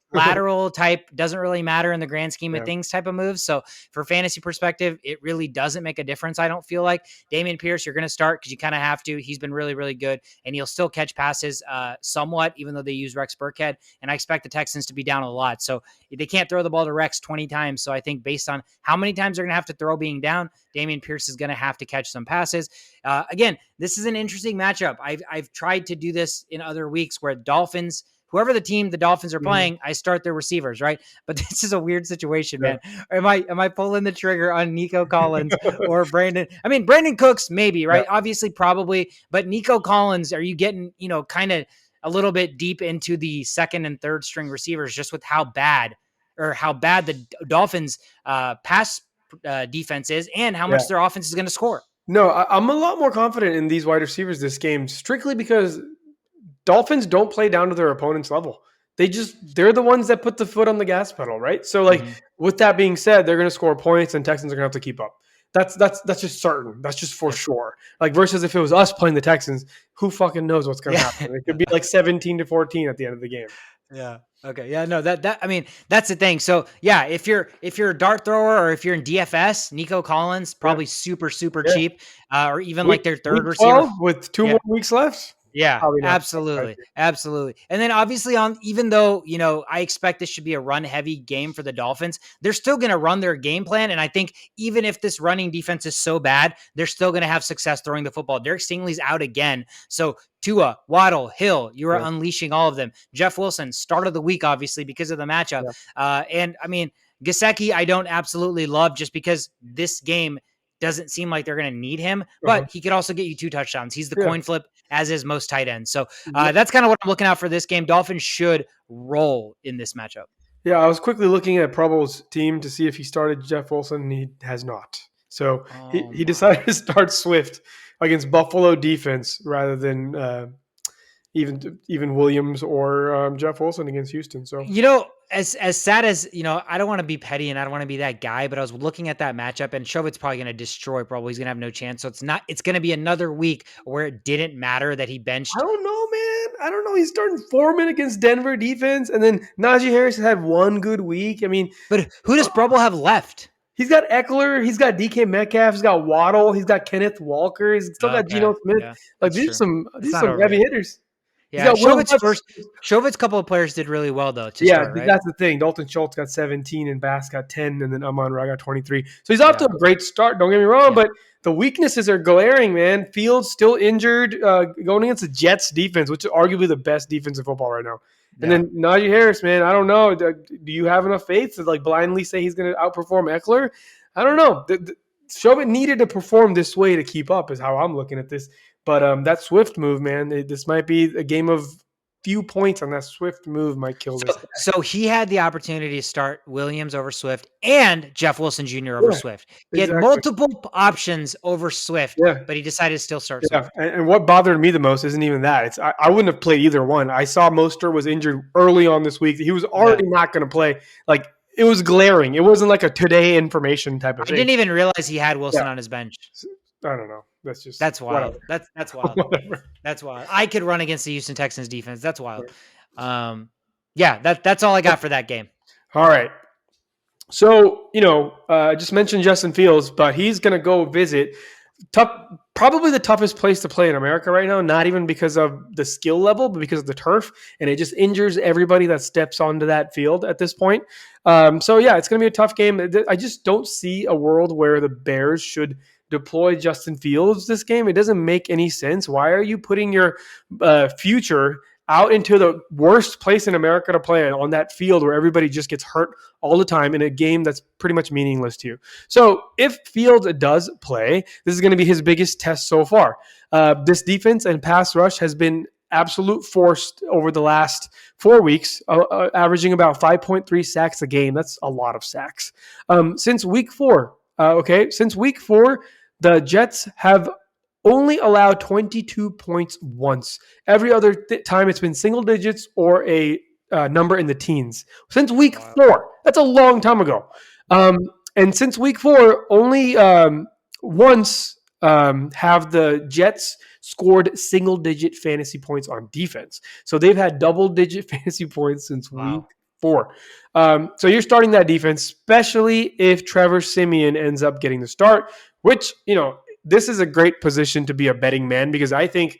type, doesn't really matter in the grand scheme of things type of moves. So for fantasy perspective, it really doesn't make a difference. I don't feel like Dameon Pierce, you're going to start because you kind of have to. He's been really, really good, and he'll still catch passes somewhat, even though they use Rex Burkhead. And I expect the Texans to be down a lot. So they can't throw the ball to Rex 20 times. So I think based on how many times they're going to have to throw being down, Dameon Pierce is going to have to catch some passes. Again, this is an interesting matchup. I've tried to do this in other weeks where Dolphins, whoever the team the Dolphins are playing, I start their receivers, right? But this is a weird situation, man. Am I pulling the trigger on Nico Collins or Brandon? I mean, Brandon Cooks, maybe, right? Obviously, probably. But Nico Collins, are you getting, kind of a little bit deep into the second and third string receivers just with how bad the Dolphins pass defense is and how much their offense is going to score? No, I'm a lot more confident in these wide receivers this game, strictly because Dolphins don't play down to their opponent's level. They're the ones that put the foot on the gas pedal, right? So with that being said, they're going to score points and Texans are going to have to keep up. That's just certain. That's just for sure. Like versus if it was us playing the Texans, who fucking knows what's going to happen? It could be like 17-14 at the end of the game. Yeah. Okay. Yeah. No. I mean, that's the thing. So yeah, if you're a dart thrower or if you're in DFS, Nico Collins probably super cheap, or even like their third receiver with 2 more weeks left. Yeah, absolutely. And then obviously even though, I expect this should be a run heavy game for the Dolphins, they're still going to run their game plan. And I think even if this running defense is so bad, they're still going to have success throwing the football. Derek Stingley's out again. So Tua, Waddle, Hill, you are unleashing all of them. Jeff Wilson, start of the week, obviously, because of the matchup. And I mean, Gesicki, I don't absolutely love just because this game doesn't seem like they're going to need him, but he could also get you 2 touchdowns. He's the coin flip, as is most tight ends. So that's kind of what I'm looking out for this game. Dolphins should roll in this matchup. Yeah, I was quickly looking at Proble's team to see if he started Jeff Wilson, and he has not. So he decided to start Swift against Buffalo defense rather than even Williams or Jeff Wilson against Houston. So as sad as, I don't want to be petty and I don't want to be that guy, but I was looking at that matchup and Chauvet's probably going to destroy. Probably he's going to have no chance. So it's going to be another week where it didn't matter that he benched. I don't know, man. I don't know. He's starting Foreman against Denver defense. And then Najee Harris has had one good week. I mean, but who does Brubble have left? He's got Eckler. He's got DK Metcalf. He's got Waddle. He's got Kenneth Walker. He's still got Geno Smith. Yeah, like these are some heavy hitters. Yeah, Chauvet's couple of players did really well, though. That's the thing. Dalton Schultz got 17 and Bass got 10, and then Amon-Ra got 23. So he's off to a great start, don't get me wrong, but the weaknesses are glaring, man. Fields still injured, going against the Jets defense, which is arguably the best defense in football right now. And then Najee Harris, man, I don't know. Do you have enough faith to blindly say he's going to outperform Eckler? I don't know. Chauvet needed to perform this way to keep up is how I'm looking at this. But that Swift move, man, this might be a game of few points on that Swift move might kill this. So he had the opportunity to start Williams over Swift and Jeff Wilson Jr. over Swift. He had multiple options over Swift, but he decided to still start Swift. And what bothered me the most isn't even that. I wouldn't have played either one. I saw Mostert was injured early on this week. He was already not going to play. It was glaring. It wasn't like a today information type of thing. I didn't even realize he had Wilson on his bench. I don't know. That's wild. Whatever. That's wild. That's wild. I could run against the Houston Texans defense. That's wild. That's all I got for that game. All right. So, I just mentioned Justin Fields, but he's going to go visit probably the toughest place to play in America right now, not even because of the skill level, but because of the turf. And it just injures everybody that steps onto that field at this point. It's going to be a tough game. I just don't see a world where the Bears should deploy Justin Fields this game. It doesn't make any sense. Why are you putting your future out into the worst place in America to play on that field where everybody just gets hurt all the time in a game that's pretty much meaningless to you? So if Fields does play, this is going to be his biggest test so far. This defense and pass rush has been absolute force over the last 4 weeks, averaging about 5.3 sacks a game. That's a lot of sacks. Since week 4, The Jets have only allowed 22 points once. Every other time it's been single digits or a number in the teens. Since week Wow. 4. That's a long time ago. Um, and since week 4, only once have the Jets scored single digit fantasy points on defense. So they've had double digit fantasy points since week Wow. 4. So you're starting that defense, especially if Trevor Siemian ends up getting the start, which, this is a great position to be a betting man because I think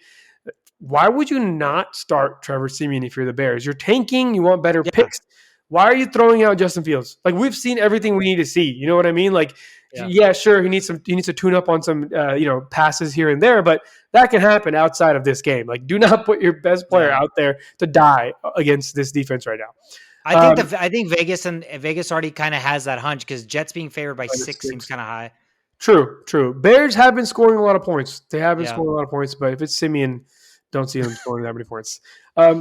why would you not start Trevor Siemian if you're the Bears? You're tanking, you want better Yeah. picks. Why are you throwing out Justin Fields? Like we've seen everything we need to see. You know what I mean? Like, Yeah. yeah, sure, he needs to tune up on some passes here and there, but that can happen outside of this game. Like, do not put your best player Yeah. out there to die against this defense right I now. think I think Vegas already kind of has that hunch because Jets being favored by Minus 6 seems six. kind of high. True. Bears have been scoring a lot of points. They have been Yeah. scoring a lot of points, but if it's Simeon, don't see them scoring that many points.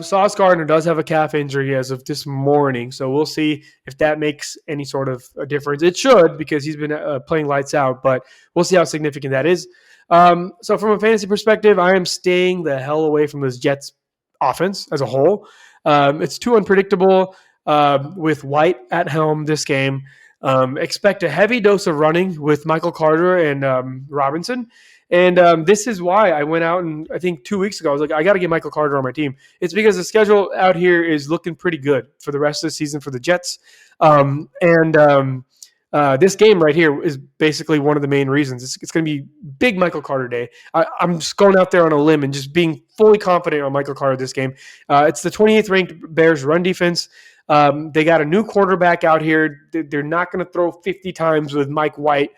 Sauce Gardner does have a calf injury as of this morning, so we'll see if that makes any sort of a difference. It should because he's been playing lights out, but we'll see how significant that is. So from a fantasy perspective, I am staying the hell away from this Jets offense as a whole. It's too unpredictable with White at helm this game. Expect a heavy dose of running with Michael Carter and Robinson. And this is why I went out and I think 2 weeks ago, I was like, I got to get Michael Carter on my team. It's because the schedule out here is looking pretty good for the rest of the season for the Jets. This game right here is basically one of the main reasons. It's going to be big Michael Carter day. I'm just going out there on a limb and just being fully confident on Michael Carter this game. It's the 28th ranked Bears run defense. They got a new quarterback out here. They're not going to throw 50 times with Mike White.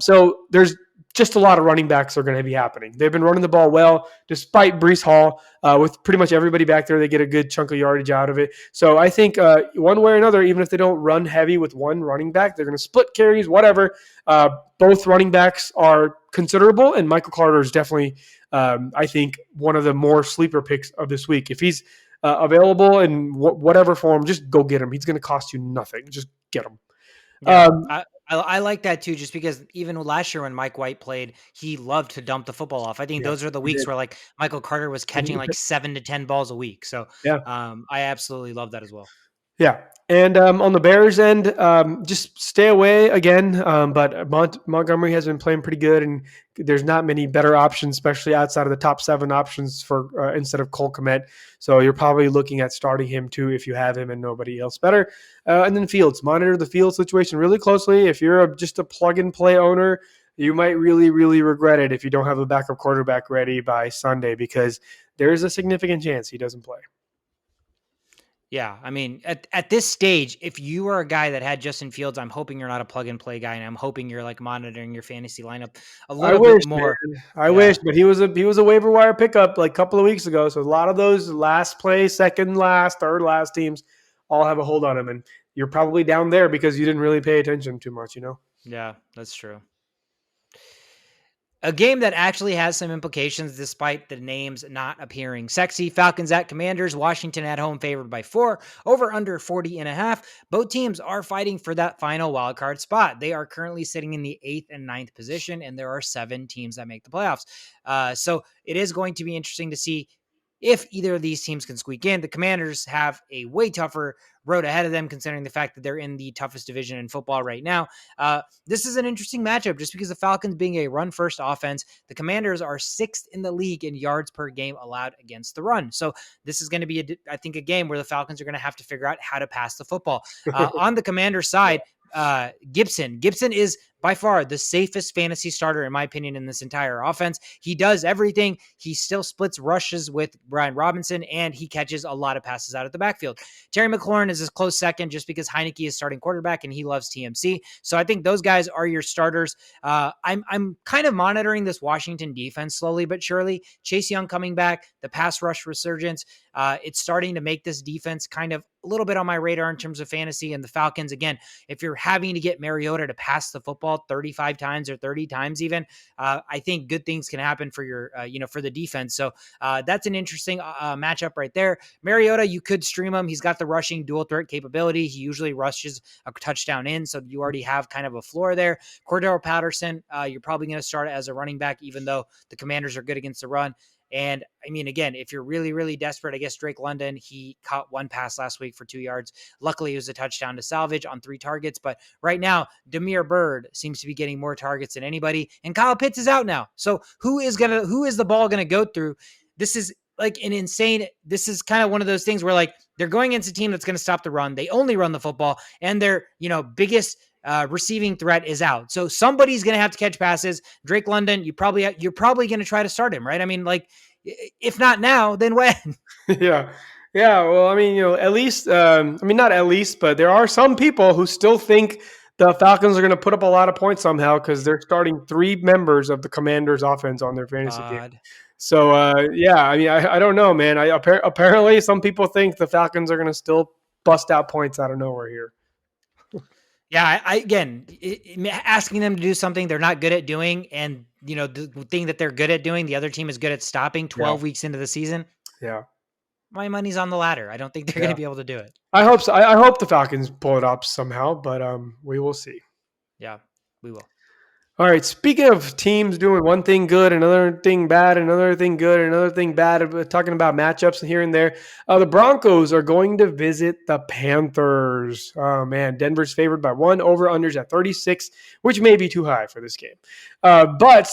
So there's just a lot of running backs are going to be happening. They've been running the ball well, despite Breece Hall. With pretty much everybody back there, they get a good chunk of yardage out of it. So I think one way or another, even if they don't run heavy with one running back, they're going to split carries, whatever. Both running backs are considerable, and Michael Carter is definitely, I think, one of the more sleeper picks of this week. If he's available in whatever form, just go get him. He's going to cost you nothing. Just get him. Yeah. I like that too, just because even last year when Mike White played, he loved to dump the football off. I think Yeah, those are the he weeks did. where like Michael Carter was catching like 7 to 10 balls a week. So Yeah. I absolutely love that as well. Yeah. And on the Bears end, just stay away again. But Montgomery has been playing pretty good, and there's not many better options, especially outside of the top 7 options for instead of Cole Kmet. So you're probably looking at starting him too if you have him and nobody else better. And then Fields, monitor the field situation really closely. If you're just a plug and play owner, you might really, really regret it if you don't have a backup quarterback ready by Sunday because there is a significant chance he doesn't play. Yeah, I mean, at this stage, if you are a guy that had Justin Fields, I'm hoping you're not a plug and play guy, and I'm hoping you're like monitoring your fantasy lineup a I little bit wish, man. more. I wish, Yeah, but he was a waiver wire pickup like a couple of weeks ago. So a lot of those last place, second last, third last teams all have a hold on him, and you're probably down there because you didn't really pay attention too much. yeah, that's true. A game that actually has some implications despite the names not appearing sexy. Falcons at Commanders, Washington at home favored by 4, over under 40.5. Both teams are fighting for that final wildcard spot. They are currently sitting in the 8th and 9th position, and there are 7 teams that make the playoffs. So it is going to be interesting to see if either of these teams can squeak in. The Commanders have a way tougher road ahead of them, considering the fact that they're in the toughest division in football right now. This is an interesting matchup just because the Falcons being a run first offense, the Commanders are 6th in the league in yards per game allowed against the run. So this is going to be, I think, a game where the Falcons are going to have to figure out how to pass the football. On the Commander side, Gibson is by far the safest fantasy starter, in my opinion, in this entire offense. He does everything. He still splits rushes with Brian Robinson, and he catches a lot of passes out of the backfield. Terry McLaurin is a close second just because Heineke is starting quarterback and he loves TMC. So I think those guys are your starters. I'm kind of monitoring this Washington defense slowly but surely. Chase Young coming back, the pass rush resurgence. It's starting to make this defense kind of a little bit on my radar in terms of fantasy. And the Falcons, again, if you're having to get Mariota to pass the football ball 35 times or 30 times even, I think good things can happen for your, for the defense. So that's an interesting matchup right there. Mariota, you could stream him. He's got the rushing dual threat capability. He usually rushes a touchdown in, so you already have kind of a floor there. Cordero Patterson, you're probably going to start as a running back, even though the Commanders are good against the run. And I mean, again, if you're really, really desperate, I guess Drake London, he caught one pass last week for 2 yards. Luckily, it was a touchdown to salvage on 3 targets. But right now, Damiere Byrd seems to be getting more targets than anybody. And Kyle Pitts is out now. So who is the ball going to go through? This is like an insane, this is kind of one of those things where like they're going against a team that's going to stop the run. They only run the football, and their, biggest receiving threat is out. So somebody's going to have to catch passes. Drake London, you're probably going to try to start him, right? I mean, like, if not now, then when? Yeah. Yeah. Well, I mean, at least, not at least, but there are some people who still think the Falcons are going to put up a lot of points somehow because they're starting 3 members of the Commanders offense on their fantasy game. So, yeah, I mean, I don't know, man. Apparently some people think the Falcons are going to still bust out points out of nowhere here. Yeah, again, asking them to do something they're not good at doing, and the thing that they're good at doing, the other team is good at stopping 12 weeks into the season. Yeah. My money's on the latter. I don't think they're going to be able to do it. I hope so. I hope the Falcons pull it up somehow, but we will see. Yeah, we will. All right. Speaking of teams doing one thing good, another thing bad, another thing good, another thing bad, talking about matchups here and there, the Broncos are going to visit the Panthers. Oh, man. Denver's favored by 1, over-unders at 36, which may be too high for this game. But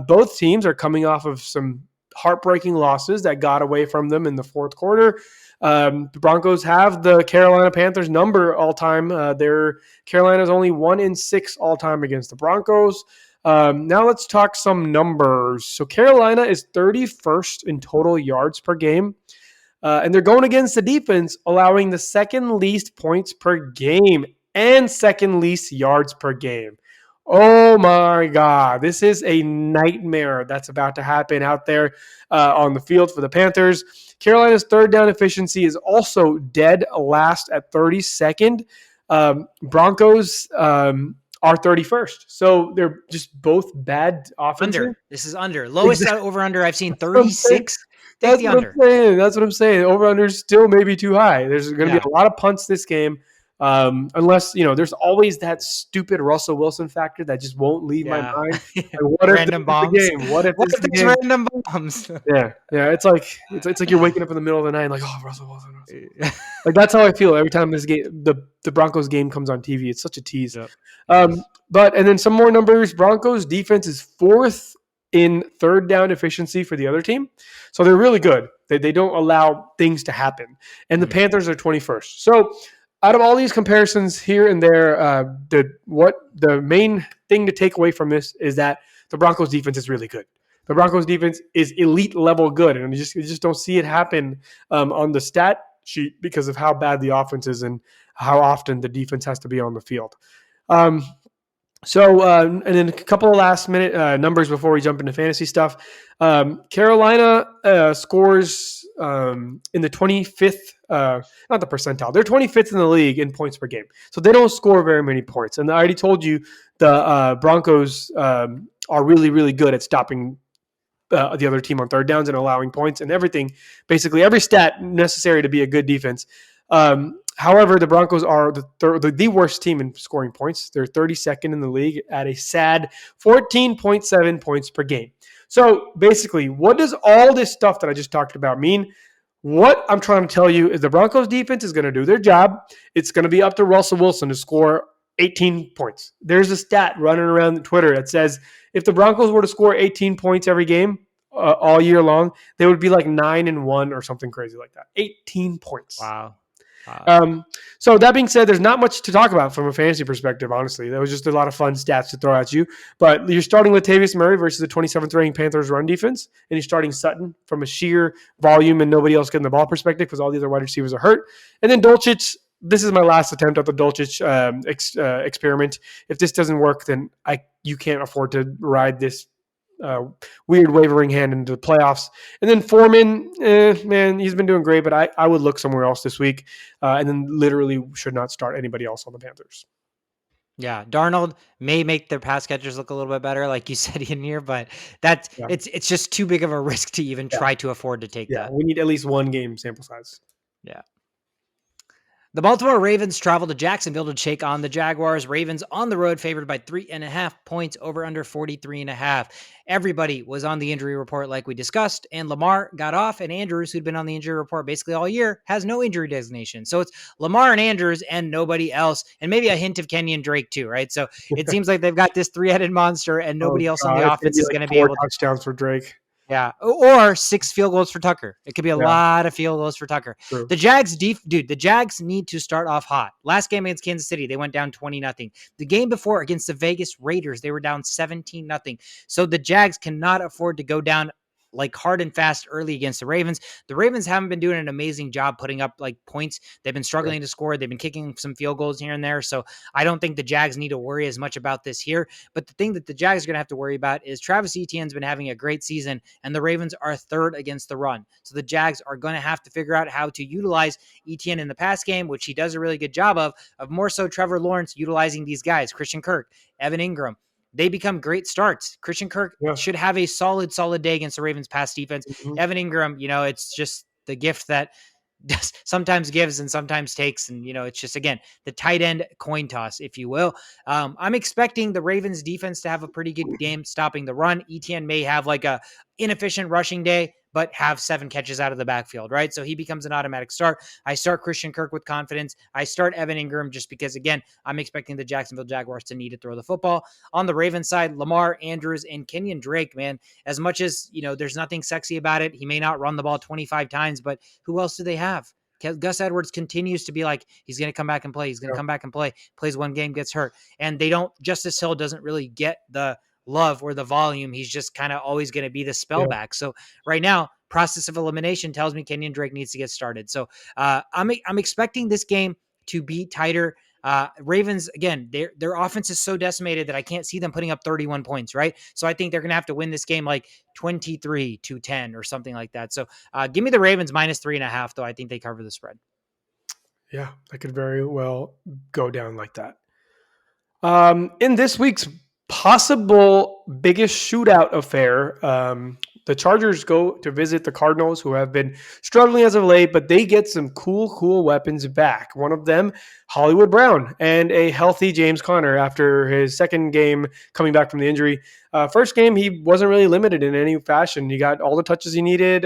both teams are coming off of some heartbreaking losses that got away from them in the fourth quarter. The Broncos have the Carolina Panthers number all time. Carolina's only 1-6 all time against the Broncos. Now let's talk some numbers. So Carolina is 31st in total yards per game. And they're going against the defense, allowing the second least points per game and second least yards per game. Oh my God, this is a nightmare that's about to happen out there on the field for the Panthers. Carolina's third down efficiency is also dead last at 32nd. Broncos are 31st. So they're just both bad offensive. Under. This is under. Lowest over-under I've seen, 36. That's what I'm saying. That's what I'm saying. Over-under is still maybe too high. There's going to be a lot of punts this game. Unless, there's always that stupid Russell Wilson factor that just won't leave my mind. Like, what random bombs? Game? What if there's random bombs? Yeah. It's like you're waking up in the middle of the night and like, oh, Russell Wilson. Like, that's how I feel every time this game, the Broncos game comes on TV. It's such a tease. Yep. And then some more numbers. Broncos defense is 4th in third down efficiency for the other team. So they're really good. They don't allow things to happen. And the Panthers are 21st. So out of all these comparisons here and there, the main thing to take away from this is that the Broncos defense is really good. The Broncos defense is elite level good, and you just don't see it happen on the stat sheet because of how bad the offense is and how often the defense has to be on the field. And then a couple of last minute numbers before we jump into fantasy stuff. Carolina scores in the 25th, not the percentile. They're 25th in the league in points per game. So they don't score very many points. And I already told you the Broncos are really, really good at stopping the other team on third downs and allowing points and everything. Basically every stat necessary to be a good defense. However, the Broncos are the worst team in scoring points. They're 32nd in the league at a sad 14.7 points per game. So basically, what does all this stuff that I just talked about mean? What I'm trying to tell you is the Broncos defense is going to do their job. It's going to be up to Russell Wilson to score 18 points. There's a stat running around Twitter that says if the Broncos were to score 18 points every game all year long, they would be like 9-1 or something crazy like that. 18 points. Wow. So that being said, there's not much to talk about from a fantasy perspective, honestly. That was just a lot of fun stats to throw at you. But you're starting with Latavius Murray versus the 27th ranked Panthers run defense, and you're starting Sutton from a sheer volume and nobody else getting the ball perspective because all the other wide receivers are hurt. And then Dulcich, this is my last attempt at the Dulcich experiment. If this doesn't work, then you can't afford to ride this weird wavering hand into the playoffs. And then Foreman, man, he's been doing great, but I would look somewhere else this week and then literally should not start anybody else on the Panthers. Yeah, Darnold may make their pass catchers look a little bit better, like you said in here, but that's Yeah, it's just too big of a risk to even yeah, try to afford to take yeah. that. We need at least one game sample size. Yeah. The Baltimore Ravens travel to Jacksonville to take on the Jaguars. Ravens on the road favored by 3.5 points, over under 43.5. Everybody was on the injury report like we discussed, and Lamar got off, and Andrews, who'd been on the injury report basically all year, has no injury designation. So it's Lamar and Andrews and nobody else, and maybe a hint of Kenyon Drake too, right? So it seems like they've got this three-headed monster, and Oh nobody else on the god, it's gonna offense be is like going to be 4 able to. touchdowns for Drake. Yeah, or 6 field goals for Tucker. It could be a Yeah, lot of field goals for Tucker. true. The Jags need to start off hot. Last game against Kansas City, they went down 20-0. The game before against the Vegas Raiders, they were down 17-0. So the Jags cannot afford to go down like hard and fast early against the Ravens. The Ravens haven't been doing an amazing job putting up like points. They've been Yeah, struggling to score. They've been kicking some field goals here and there. So I don't think the Jags need to worry as much about this here. But the thing that the Jags are going to have to worry about is Travis Etienne's been having a great season, and the Ravens are third against the run. So the Jags are going to have to figure out how to utilize Etienne in the pass game, which he does a really good job of more so Trevor Lawrence utilizing these guys, Christian Kirk, Evan Ingram. They become great starts. Christian Kirk yeah. should have a solid day against the Ravens pass defense. Mhm. Evan Ingram, it's just the gift that sometimes gives and sometimes takes. And, it's just, again, the tight end coin toss, if you will. I'm expecting the Ravens defense to have a pretty good game stopping the run. Etienne may have like a inefficient rushing day, but have 7 catches out of the backfield, right? So he becomes an automatic start. I start Christian Kirk with confidence. I start Evan Ingram just because, again, I'm expecting the Jacksonville Jaguars to need to throw the football. On the Ravens side, Lamar, Andrews, and Kenyon Drake, man, as much as, there's nothing sexy about it, he may not run the ball 25 times, but who else do they have? Gus Edwards continues to be like, he's going to come back and play. He's going to Yeah, come back and play, plays one game, gets hurt. And Justice Hill doesn't really get the love or the volume. He's just kind of always going to be the yeah. spellback. So right now, process of elimination tells me Kenyon Drake needs to get started. So I'm expecting this game to be tighter. Ravens, again, their offense is so decimated that I can't see them putting up 31 points, right? So I think they're going to have to win this game like 23-10 or something like that. So give me the Ravens -3.5, though. I think they cover the spread. Yeah, that could very well go down like that. In this week's possible biggest shootout affair, the Chargers go to visit the Cardinals, who have been struggling as of late, but they get some cool weapons back. One of them, Hollywood Brown, and a healthy James Conner after his second game coming back from the injury. First game, he wasn't really limited in any fashion. He got all the touches he needed,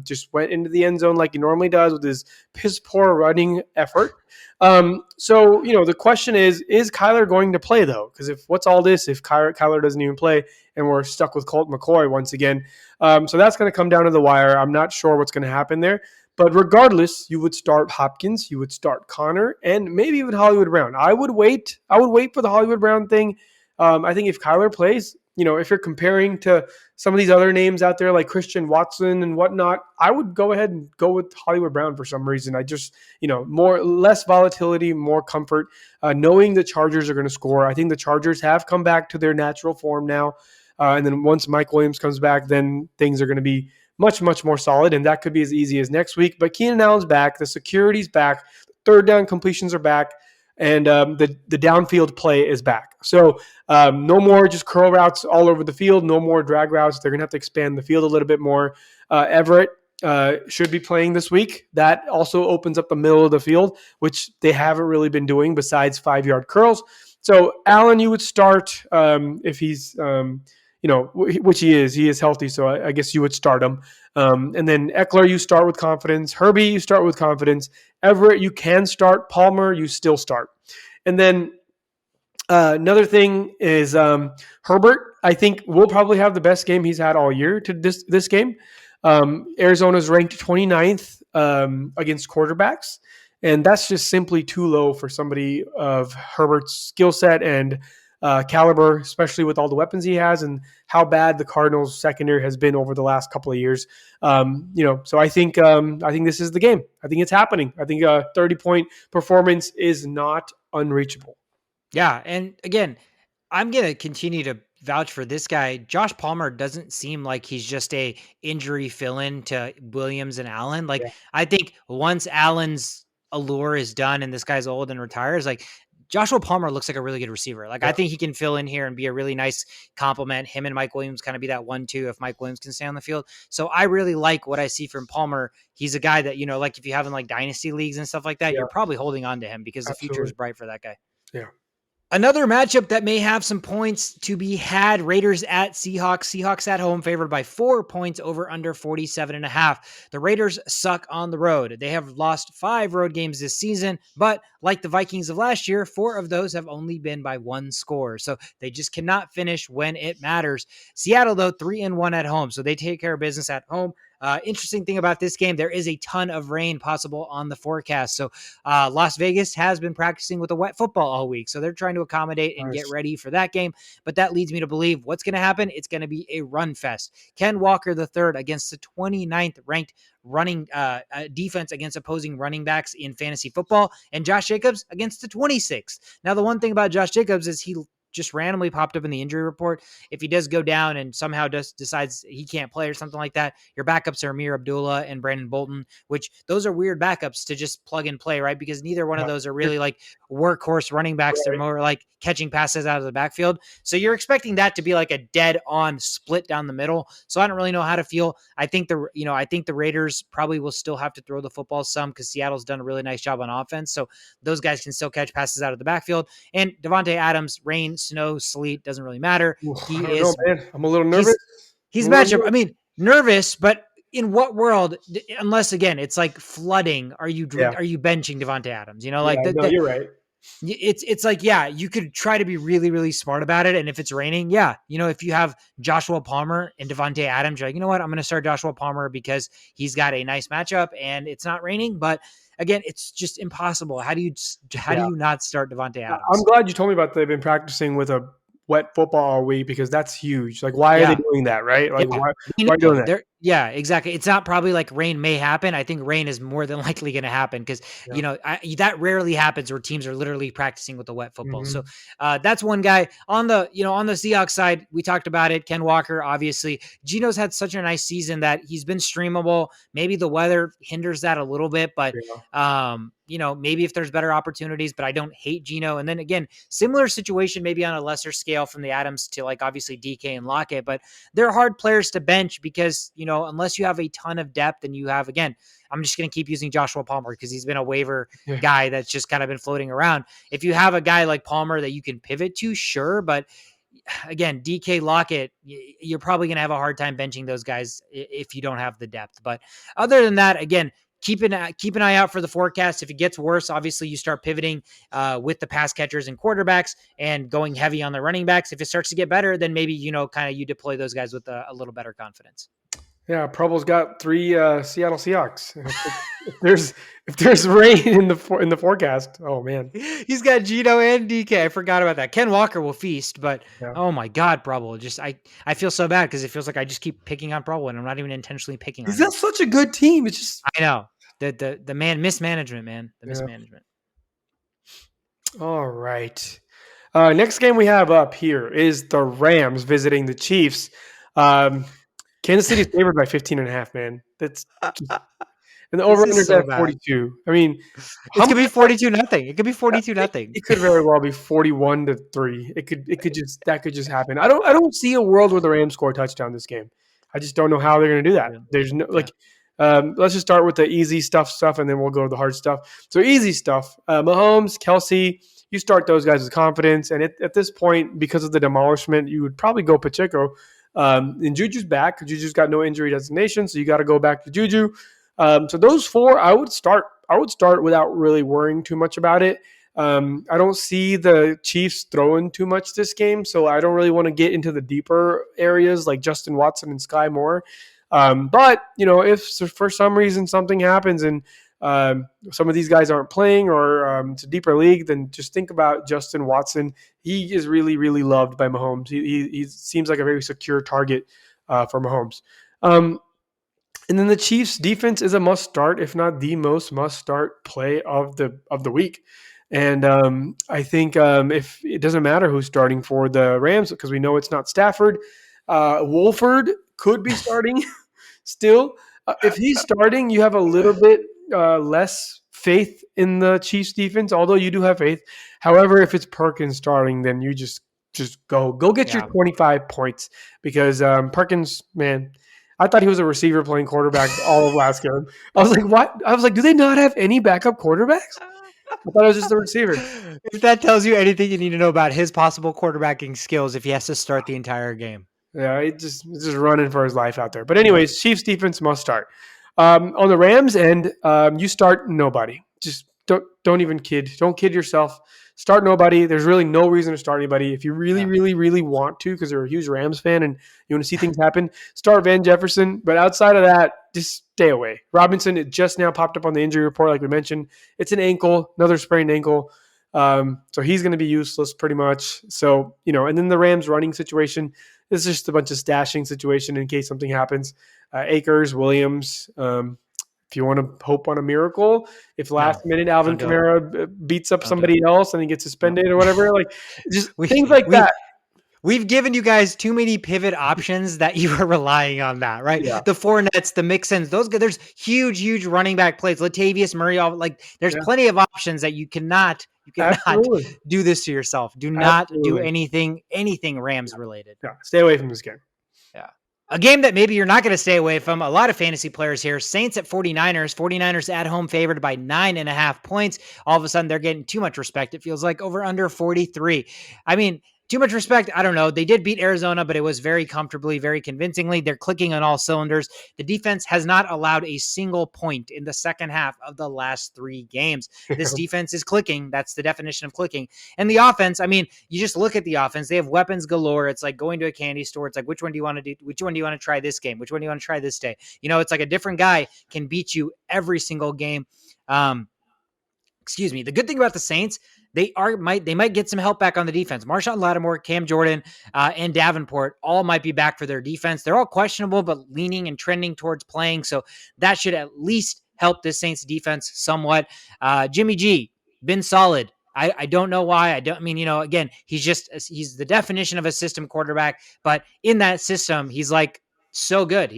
just went into the end zone like he normally does with his piss poor running effort. So, the question is Kyler going to play, though? Because what's all this if Kyler doesn't even play and we're stuck with Colt McCoy once again? So that's going to come down to the wire. I'm not sure what's going to happen there. But regardless, you would start Hopkins, you would start Connor, and maybe even Hollywood Brown. I would wait for the Hollywood Brown thing. I think if Kyler plays, if you're comparing to some of these other names out there like Christian Watson and whatnot, I would go ahead and go with Hollywood Brown for some reason. I just, less volatility, more comfort, knowing the Chargers are going to score. I think the Chargers have come back to their natural form now. And then once Mike Williams comes back, then things are going to be much more solid. And that could be as easy as next week. But Keenan Allen's back. The security's back. Third down completions are back. And the downfield play is back. So no more just curl routes all over the field. No more drag routes. They're going to have to expand the field a little bit more. Everett should be playing this week. That also opens up the middle of the field, which they haven't really been doing besides 5-yard curls. So Allen, you would start if he's, which he is. He is healthy, so I guess you would start him. And then Eckler, you start with confidence. Herbie, you start with confidence. Everett, you can start. Palmer, you still start. And then another thing is Herbert, I think, will probably have the best game he's had all year to this game. Arizona's ranked 29th against quarterbacks, and that's just simply too low for somebody of Herbert's skill set and caliber, especially with all the weapons he has and how bad the Cardinals secondary has been over the last couple of years. So I think this is the game. I think it's happening. I think a 30-point performance is not unreachable. Yeah, and again, I'm going to continue to vouch for this guy. Josh Palmer doesn't seem like he's just a injury fill-in to Williams and Allen. Like, Yeah. I think once Allen's allure is done and this guy's old and retires, like, Joshua Palmer looks like a really good receiver. Like, Yeah. I think he can fill in here and be a really nice compliment. Him and Mike Williams kind of be that 1-2 if Mike Williams can stay on the field. So I really like what I see from Palmer. He's a guy that, like if you have in like dynasty leagues and stuff like that, Yeah. you're probably holding on to him because the future is Absolutely. bright for that guy. Yeah. Another matchup that may have some points to be had, Raiders at Seahawks. Seahawks at home favored by 4 points over under 47.5. The Raiders suck on the road. They have lost 5 road games this season, but like the Vikings of last year, 4 of those have only been by 1 score. So they just cannot finish when it matters. Seattle, though, 3-1 at home. So they take care of business at home. Interesting thing about this game, there is a ton of rain possible on the forecast. So Las Vegas has been practicing with a wet football all week. So they're trying to accommodate and get ready for that game. But that leads me to believe what's going to happen. It's going to be a run fest. Ken Walker III against the 29th ranked running defense against opposing running backs in fantasy football, and Josh Jacobs against the 26th. Now, the one thing about Josh Jacobs is he just randomly popped up in the injury report. If he does go down and somehow decides he can't play or something like that, your backups are Amir Abdullah and Brandon Bolton, which those are weird backups to just plug and play, right? Because neither one of those are really like workhorse running backs. They're more like catching passes out of the backfield. So you're expecting that to be like a dead on split down the middle. So I don't really know how to feel. I think the Raiders probably will still have to throw the football some because Seattle's done a really nice job on offense. So those guys can still catch passes out of the backfield. And Devontae Adams, rain, snow, sleet, doesn't really matter. I don't know, man. I'm a little nervous. He's matchup. I mean, nervous, but in what world, unless again, it's like flooding, are you benching Devontae Adams? You're right. It's like, yeah, you could try to be really, really smart about it. And if it's raining, if you have Joshua Palmer and Devontae Adams, you're like, you know what, I'm going to start Joshua Palmer because he's got a nice matchup and it's not raining. But again, it's just impossible. How do you not start Devontae Adams? I'm glad you told me about they've been practicing with a wet football all week because that's huge. Like, why are they doing that, right? Like, why are they doing that? Yeah, exactly. It's not probably like rain may happen. I think rain is more than likely going to happen because, that rarely happens where teams are literally practicing with the wet football. Mm-hmm. So that's one guy on the Seahawks side. We talked about it. Ken Walker, obviously. Gino's had such a nice season that he's been streamable. Maybe the weather hinders that a little bit, but maybe if there's better opportunities, but I don't hate Gino. And then again, similar situation, maybe on a lesser scale from the Adams to like obviously DK and Lockett, but they're hard players to bench because, unless you have a ton of depth and you have, again, I'm just going to keep using Joshua Palmer because he's been a waiver guy that's just kind of been floating around. If you have a guy like Palmer that you can pivot to, sure. But again, DK Lockett, you're probably going to have a hard time benching those guys if you don't have the depth. But other than that, again, keep an eye out for the forecast. If it gets worse, obviously you start pivoting with the pass catchers and quarterbacks and going heavy on the running backs. If it starts to get better, then maybe, you deploy those guys with a little better confidence. Yeah, Proble's got 3 Seattle Seahawks. If there's rain in the forecast, oh man, he's got Gino and DK. I forgot about that. Ken Walker will feast, but oh my God, Proble. Just I feel so bad because it feels like I just keep picking on Proble and I'm not even intentionally picking on him. He's got such a good team. It's just I know the mismanagement, man. The mismanagement. All right. Next game we have up here is the Rams visiting the Chiefs. Kansas City is favored by 15.5, man. That's just, and the over-under is at 42. I mean, it could be 42-0. It could be 42-0. It could very well be 41-3. That could just happen. I don't see a world where the Rams score a touchdown this game. I just don't know how they're going to do that. There's no let's just start with the easy stuff, and then we'll go to the hard stuff. So easy stuff: Mahomes, Kelsey. You start those guys with confidence, and at this point, because of the demolishment, you would probably go Pacheco. And Juju's back. Juju's got no injury designation, so you got to go back to Juju. So those 4, I would start without really worrying too much about it. I don't see the Chiefs throwing too much this game, so I don't really want to get into the deeper areas like Justin Watson and Sky Moore. But if for some reason something happens and some of these guys aren't playing or it's a deeper league, then just think about Justin Watson. He is really, really loved by Mahomes. He seems like a very secure target for Mahomes. And then the Chiefs defense is a must start, if not the most must start play of the week. And I think if it doesn't matter who's starting for the Rams, because we know it's not Stafford, Wolford could be starting still. If he's starting, you have a little bit less faith in the Chiefs defense, although you do have faith. However, if it's Perkins starting, then you just go get your Yeah. 25 points because Perkins, man, I thought he was a receiver playing quarterback all of last game. I was like, what? I was like, do they not have any backup quarterbacks? I thought it was just a receiver. If that tells you anything you need to know about his possible quarterbacking skills, if he has to start the entire game. Yeah, he's just running for his life out there. But Yeah. anyways, Chiefs defense must start. On the Rams end, you start nobody. Just don't even don't kid yourself. Start nobody. There's really no reason to start anybody. If you really, Yeah. really, really want to, because you're a huge Rams fan and you want to see things happen, start Van Jefferson. But outside of that, just stay away. Robinson, it just now popped up on the injury report, like we mentioned. It's an ankle, another sprained ankle. So he's going to be useless pretty much. So, and then the Rams running situation is just a bunch of stashing situation in case something happens. Akers, Williams, if you want to hope on a miracle, if No, last minute Alvin don't do it. Kamara beats up Don't do it. somebody else and he gets suspended or whatever, like just We things like we that. we've given you guys too many pivot options that you are relying on that, right? Yeah. The Fournettes, the Mixons, those guys, there's huge running back plays. Latavius Murray, there's Yeah. plenty of options that you cannot Absolutely. do this to yourself. Do not do anything Rams related. Yeah. Stay away from this game. Yeah. A game that maybe you're not going to stay away from. A lot of fantasy players here. Saints at 49ers. 49ers at home favored by 9.5 points. All of a sudden, they're getting too much respect. It feels like over under 43. I mean, too much respect. I don't know. They did beat Arizona, but it was very comfortably, very convincingly. They're clicking on all cylinders. The defense has not allowed a single point in the second half of the last 3 games. This defense is clicking. That's the definition of clicking. And the offense, I mean, you just look at the offense. They have weapons galore. It's like going to a candy store. It's like, which one do you want to do? Which one do you want to try this game? Which one do you want to try this day? It's like a different guy can beat you every single game. The good thing about the Saints, they might get some help back on the defense. Marshawn Lattimore, Cam Jordan, and Davenport all might be back for their defense. They're all questionable, but leaning and trending towards playing. So that should at least help this Saints defense somewhat. Jimmy G, been solid. I don't know why. Again, he's the definition of a system quarterback, but in that system, he's like so good.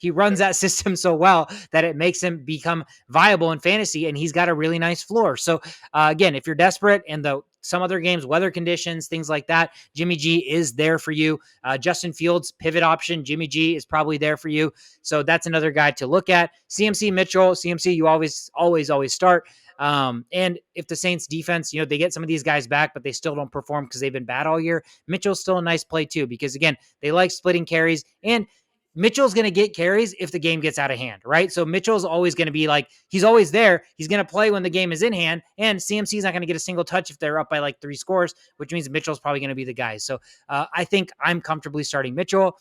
He runs that system so well that it makes him become viable in fantasy, and he's got a really nice floor. So again, if you're desperate and some other games, weather conditions, things like that, Jimmy G is there for you. Justin Fields, pivot option, Jimmy G is probably there for you. So that's another guy to look at. CMC Mitchell, you always start. And if the Saints defense, they get some of these guys back, but they still don't perform because they've been bad all year, Mitchell's still a nice play too, because again, they like splitting carries, and Mitchell's going to get carries if the game gets out of hand, right? So Mitchell's always going to be like, he's always there. He's going to play when the game is in hand, and CMC's not going to get a single touch if they're up by like 3 scores, which means Mitchell's probably going to be the guy. So I think I'm comfortably starting Mitchell.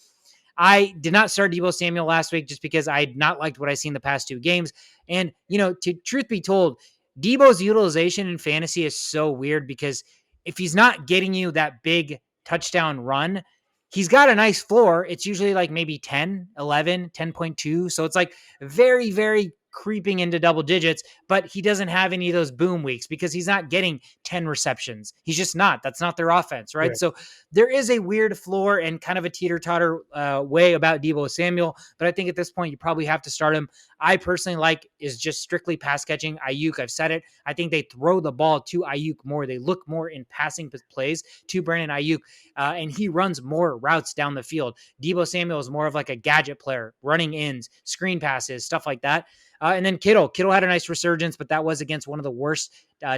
I did not start Deebo Samuel last week just because I had not liked what I seen the past 2 games. And, to truth be told, Deebo's utilization in fantasy is so weird because if he's not getting you that big touchdown run, he's got a nice floor. It's usually like maybe 10, 11, 10.2. So it's like very, very creeping into double digits, but he doesn't have any of those boom weeks because he's not getting 10 receptions. He's just not. That's not their offense, right? Yeah. So there is a weird floor and kind of a teeter-totter way about Deebo Samuel, but I think at this point you probably have to start him. I personally like is just strictly pass catching. Ayuk, I've said it. I think they throw the ball to Ayuk more. They look more in passing plays to Brandon Ayuk, and he runs more routes down the field. Deebo Samuel is more of like a gadget player, running ins, screen passes, stuff like that. And then Kittle had a nice resurgence, but that was against one of the worst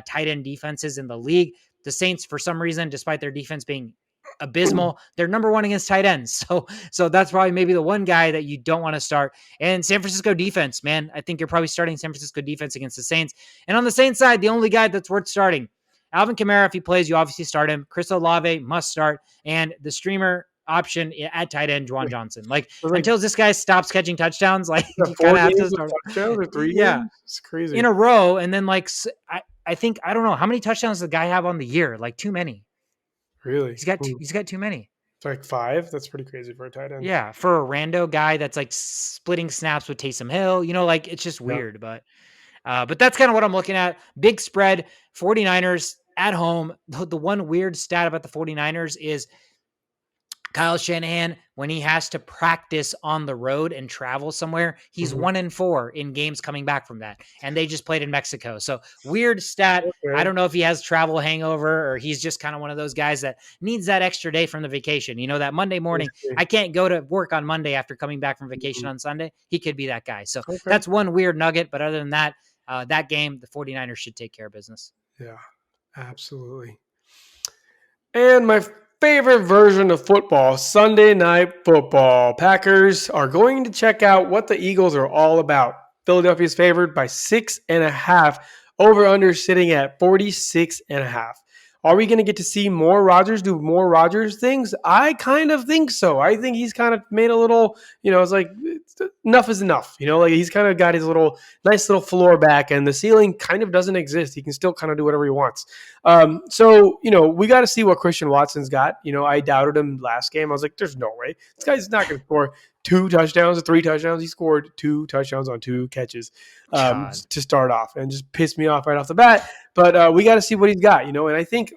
tight end defenses in the league. The Saints, for some reason, despite their defense being abysmal, they're number 1 against tight ends. So that's probably maybe the one guy that you don't want to start. And San Francisco defense, man, I think you're probably starting San Francisco defense against the Saints. And on the Saints side, the only guy that's worth starting, Alvin Kamara, if he plays, you obviously start him. Chris Olave must start. And the streamer option at tight end, Juwan Johnson. Like until this guy stops catching touchdowns, like you kind of have to start. Touchdowns or 3 yeah, games? It's crazy. In a row. And then I think, I don't know, how many touchdowns does the guy have on the year? Like too many. Really? He's got too many. It's like 5? That's pretty crazy for a tight end. Yeah, for a rando guy that's like splitting snaps with Taysom Hill, like it's just weird. But that's kind of what I'm looking at. Big spread, 49ers at home. The one weird stat about the 49ers is Kyle Shanahan, when he has to practice on the road and travel somewhere, he's Mhm. 1-4 in games coming back from that. And they just played in Mexico. So weird stat. I Okay. don't know if he has travel hangover or he's just kind of one of those guys that needs that extra day from the vacation. That Monday I morning, see. I can't go to work on Monday after coming back from vacation Mhm. on Sunday. He could be that guy. So Okay. that's one weird nugget. But other than that, that game, the 49ers should take care of business. Yeah, absolutely. And my favorite version of football, Sunday night football. Packers are going to check out what the Eagles are all about. Philadelphia's favored by 6.5. Over under sitting at 46.5. Are we going to get to see more Rodgers do more Rodgers things? I kind of think so. I think he's kind of made a little, it's like enough is enough. Like he's kind of got his little nice little floor back and the ceiling kind of doesn't exist. He can still kind of do whatever he wants. We got to see what Christian Watson's got. I doubted him last game. I was like, there's no way. This guy's not going to score 2 touchdowns or 3 touchdowns. He scored 2 touchdowns on 2 catches God. to start off and just pissed me off right off the bat. But we got to see what he's got, and I think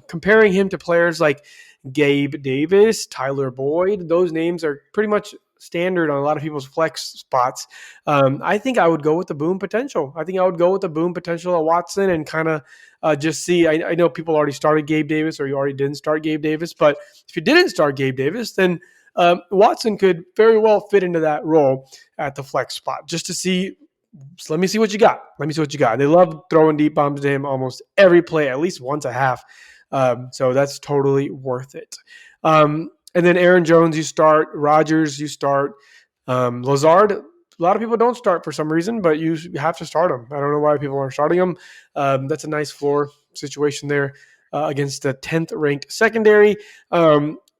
comparing him to players like Gabe Davis, Tyler Boyd, those names are pretty much standard on a lot of people's flex spots. I think I would go with the boom potential. I think I would go with the boom potential of Watson and kind of just see. I know people already started Gabe Davis or you already didn't start Gabe Davis, but if you didn't start Gabe Davis, then Watson could very well fit into that role at the flex spot just to see. So let me see what you got. Let me see what you got. They love throwing deep bombs to him almost every play, at least once a half. So that's totally worth it. And then Aaron Jones, you start. Rodgers, you start. Lazard, a lot of people don't start for some reason, but you have to start him. I don't know why people aren't starting him. That's a nice floor situation there against the 10th ranked secondary.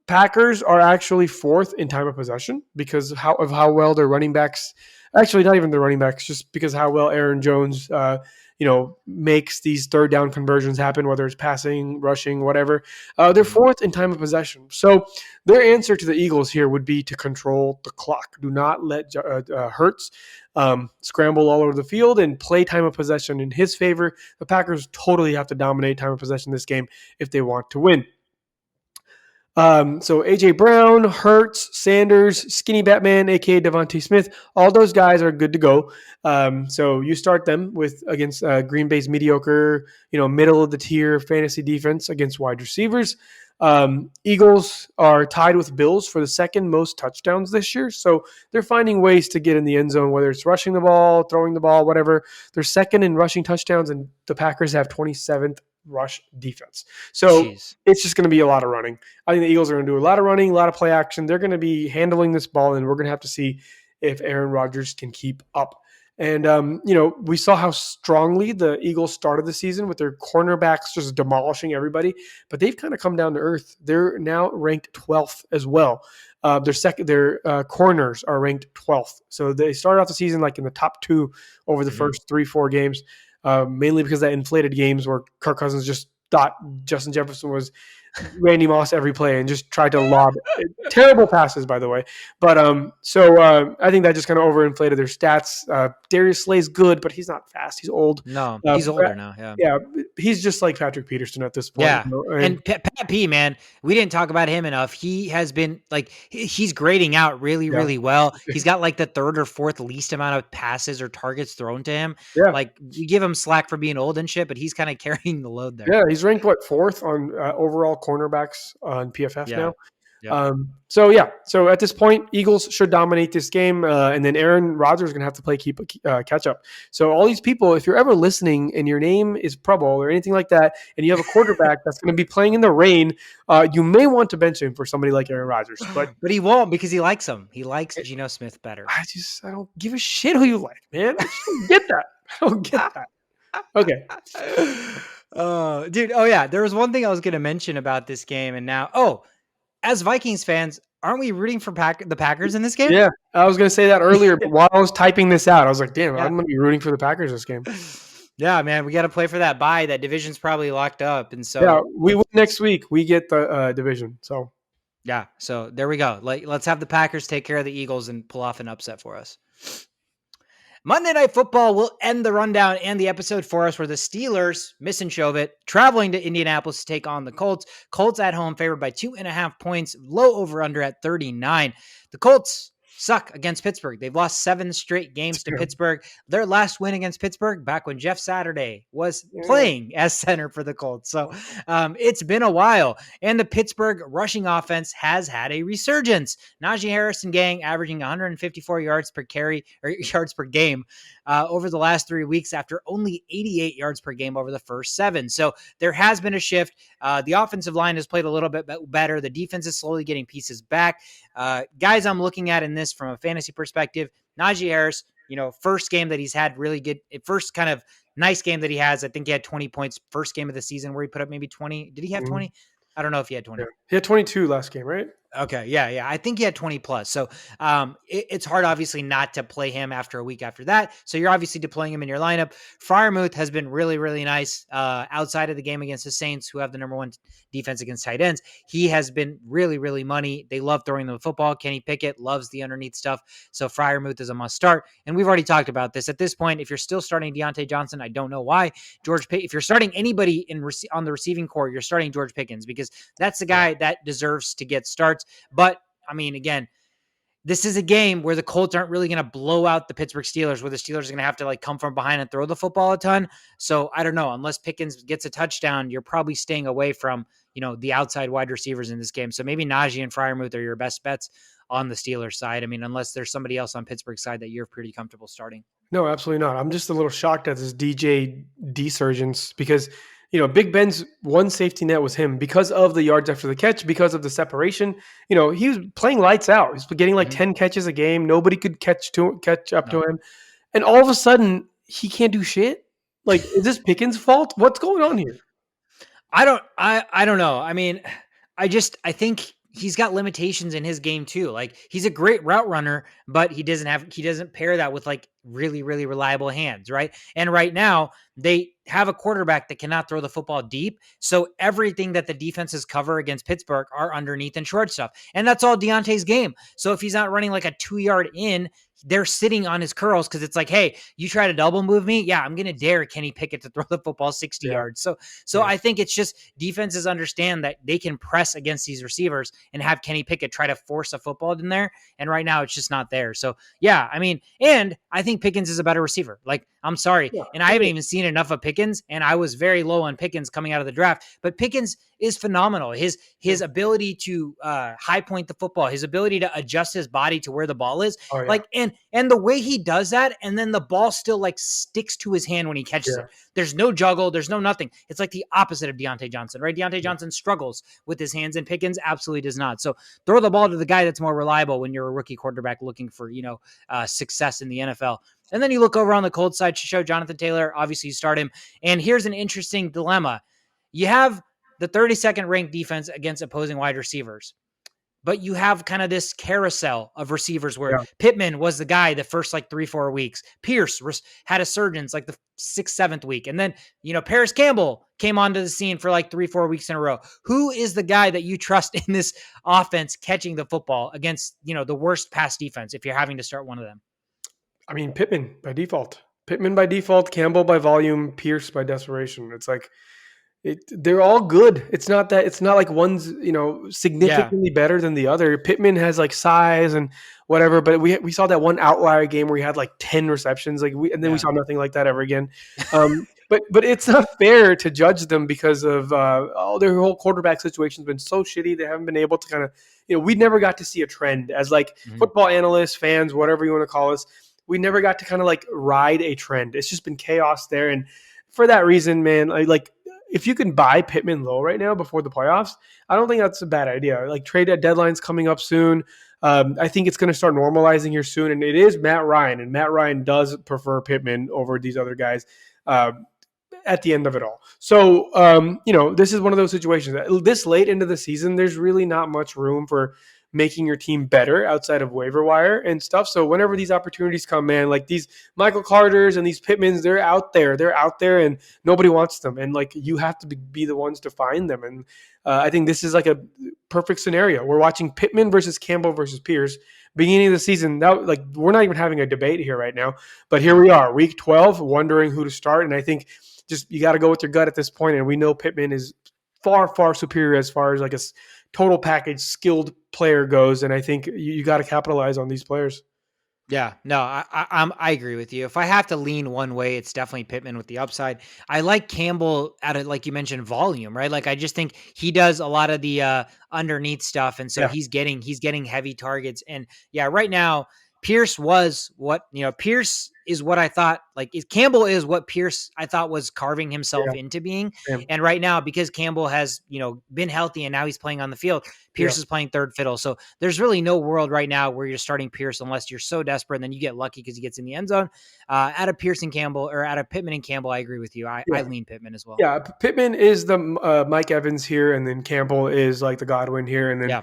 Packers are actually 4th in time of possession because of how well their running backs. Actually, not even the running backs, just because how well Aaron Jones, makes these third down conversions happen, whether it's passing, rushing, whatever. They're 4th in time of possession. So their answer to the Eagles here would be to control the clock. Do not let Hurts scramble all over the field and play time of possession in his favor. The Packers totally have to dominate time of possession this game if they want to win. So A.J. Brown, Hurts, Sanders, Skinny Batman, a.k.a. Devontae Smith, all those guys are good to go. So you start them against Green Bay's mediocre, middle of the tier fantasy defense against wide receivers. Eagles are tied with Bills for the second most touchdowns this year. So they're finding ways to get in the end zone, whether it's rushing the ball, throwing the ball, whatever. They're second in rushing touchdowns, and the Packers have 27th rush defense. So Jeez. it's just going to be a lot of running. I think the Eagles are going to do a lot of running, a lot of play action. They're going to be handling this ball, and we're going to have to see if Aaron Rodgers can keep up. And, we saw how strongly the Eagles started the season with their cornerbacks just demolishing everybody, but they've kind of come down to earth. They're now ranked 12th as well. Their corners are ranked 12th. So they started off the season like in the top 2 over the first 3-4 games, mainly because that inflated games where Kirk Cousins just thought Justin Jefferson was Randy Moss every play and just tried to lob terrible passes, by the way. But I think that just kind of overinflated their stats. Darius Slay's good, but he's not fast. He's old. No, he's older now. Yeah. Yeah, he's just like Patrick Peterson at this point. Yeah. And Pat P, man, we didn't talk about him enough. He has been like, he's grading out really, yeah, really well. He's got like the 3rd or 4th least amount of passes or targets thrown to him. yeah, Like, we give him slack for being old and shit, but he's kind of carrying the load there. yeah. He's ranked 4th on overall cornerbacks on PFF Yeah. now. Yep. So at this point, Eagles should dominate this game, and then Aaron Rodgers is going to have to play catch up. So all these people, if you're ever listening and your name is Pro Bowl or anything like that, and you have a quarterback that's going to be playing in the rain, you may want to bench him for somebody like Aaron Rodgers. But he won't because he likes him. He likes Geno Smith better. I don't give a shit who you like, man. I just don't get that. I don't get that. Okay. Dude. Oh yeah. There was one thing I was going to mention about this game, and now, as Vikings fans, aren't we rooting for the Packers in this game? Yeah, I was going to say that earlier, but while I was typing this out, I was like, damn, Yeah. I'm going to be rooting for the Packers this game. Yeah, man, we got to play for that bye. That division's probably locked up, and so yeah, we win next week. We get the division. So yeah, so there we go. Let's have the Packers take care of the Eagles and pull off an upset for us. Monday Night Football will end the rundown and the episode for us, where the Steelers, missing Shovit, traveling to Indianapolis to take on the Colts. Colts at home favored by 2.5 points, low over under at 39. The Colts suck against Pittsburgh. They've lost 7 straight games to Pittsburgh. Their last win against Pittsburgh back when Jeff Saturday was playing as center for the Colts. So it's been a while. And the Pittsburgh rushing offense has had a resurgence. Najee Harris and gang averaging 154 yards per carry or yards per game over the last 3 weeks after only 88 yards per game over the first 7. So there has been a shift. The offensive line has played a little bit better. The defense is slowly getting pieces back. Guys I'm looking at in this from a fantasy perspective, Najee Harris, first game that he's had really good, first kind of nice game that he has. I think he had 20 points first game of the season where he put up maybe 20. Did he have 20? I don't know if he had 20. Yeah. He had 22 last game, right? Okay. Yeah. I think he had 20 plus. So it's hard, obviously, not to play him after a week after that. So you're obviously deploying him in your lineup. Freiermuth has been really, really nice outside of the game against the Saints, who have the number 1 defense against tight ends. He has been really, really money. They love throwing the football. Kenny Pickett loves the underneath stuff. So Freiermuth is a must start. And we've already talked about this. At this point, if you're still starting Deontay Johnson, I don't know why. If you're starting anybody on the receiving core, you're starting George Pickens, because that's the guy that deserves to get starts. But I mean, again, this is a game where the Colts aren't really going to blow out the Pittsburgh Steelers, where the Steelers are going to have to come from behind and throw the football a ton. So I don't know, unless Pickens gets a touchdown, you're probably staying away from, the outside wide receivers in this game. So maybe Najee and Freiermuth are your best bets on the Steelers side. I mean, unless there's somebody else on Pittsburgh's side that you're pretty comfortable starting. No, absolutely not. I'm just a little shocked at this DJ desurgence because Big Ben's one safety net was him because of the yards after the catch, because of the separation. He was playing lights out. He's getting 10 catches a game. Nobody could catch up to him. And all of a sudden, he can't do shit. Is this Pickens' fault? What's going on here? I don't know. I mean, I think he's got limitations in his game too. He's a great route runner, but he doesn't pair that with really, really reliable hands, right? And right now they have a quarterback that cannot throw the football deep. So everything that the defenses cover against Pittsburgh are underneath and short stuff. And that's all Deontay's game. So if he's not running a 2-yard in, they're sitting on his curls because it's hey, you try to double move me. Yeah, I'm going to dare Kenny Pickett to throw the football 60 yards. So I think it's just defenses understand that they can press against these receivers and have Kenny Pickett try to force a football in there. And right now it's just not there. So yeah, I mean, and I think Pickens is a better receiver. I'm sorry. Yeah. And I haven't even seen enough of Pickens, and I was very low on Pickens coming out of the draft, but Pickens is phenomenal. His ability to high point the football, his ability to adjust his body to where the ball is, and the way he does that, and then the ball still sticks to his hand when he catches it. There's no juggle, there's no nothing. It's the opposite of Deontay Johnson, right? Deontay Johnson struggles with his hands, and Pickens absolutely does not. So throw the ball to the guy that's more reliable when you're a rookie quarterback looking for success in the NFL. And then you look over on the Colts side to show Jonathan Taylor. Obviously, you start him. And here's an interesting dilemma. You have the 32nd ranked defense against opposing wide receivers, but you have kind of this carousel of receivers where Pittman was the guy the first 3-4 weeks. Pierce had a surge the 6th, 7th week. And then, Paris Campbell came onto the scene for 3-4 weeks in a row. Who is the guy that you trust in this offense catching the football against, the worst pass defense if you're having to start one of them? I mean, Pittman by default. Campbell by volume, Pierce by desperation. It's they're all good. It's not like one's, significantly better than the other. Pittman has size and whatever, but we saw that one outlier game where he had 10 receptions, we saw nothing like that ever again. But it's not fair to judge them because of their whole quarterback situation has been so shitty. They haven't been able to kind of, we never got to see a trend as football analysts, fans, whatever you want to call us. We never got to kind of ride a trend. It's just been chaos there. And for that reason, man, if you can buy Pittman low right now before the playoffs, I don't think that's a bad idea. Trade at deadline's coming up soon. I think it's going to start normalizing here soon. And it is Matt Ryan. And Matt Ryan does prefer Pittman over these other guys at the end of it all. So, this is one of those situations that this late into the season, there's really not much room for making your team better outside of waiver wire and stuff. So whenever these opportunities come, man, like these Michael Carters and these Pittmans, they're out there and nobody wants them. And like, you have to be the ones to find them. And I think this is like a perfect scenario. We're watching Pittman versus Campbell versus Pierce. Beginning of the season, that like we're not even having a debate here right now, but here we are, week 12, wondering who to start. And I think just you got to go with your gut at this point. And we know Pittman is far, far superior as far as like a total package skilled player goes. And I think you got to capitalize on these players. Yeah, no, I agree with you. If I have to lean one way, it's definitely Pittman with the upside. I like Campbell at it, like you mentioned, volume, right? Like I just think he does a lot of the underneath stuff, and so he's getting heavy targets. And yeah, right now Pierce was what Pierce is what I thought. Like Campbell is what Pierce I thought was carving himself into being. And right now, because Campbell has been healthy and now he's playing on the field, Pierce is playing third fiddle. So there's really no world right now where you're starting Pierce unless you're so desperate, and then you get lucky because he gets in the end zone. Out of Pierce and Campbell, or out of Pittman and Campbell, I agree with you. I lean Pittman as well. Yeah, Pittman is the Mike Evans here, and then Campbell is like the Godwin here, and then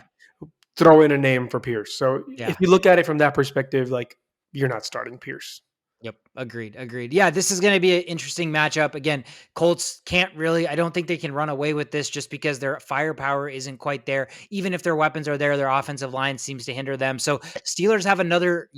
throw in a name for Pierce. So if you look at it from that perspective, like you're not starting Pierce. Yep. Agreed. Yeah, this is going to be an interesting matchup. Again, Colts I don't think they can run away with this just because their firepower isn't quite there. Even if their weapons are there, their offensive line seems to hinder them. So Steelers have another,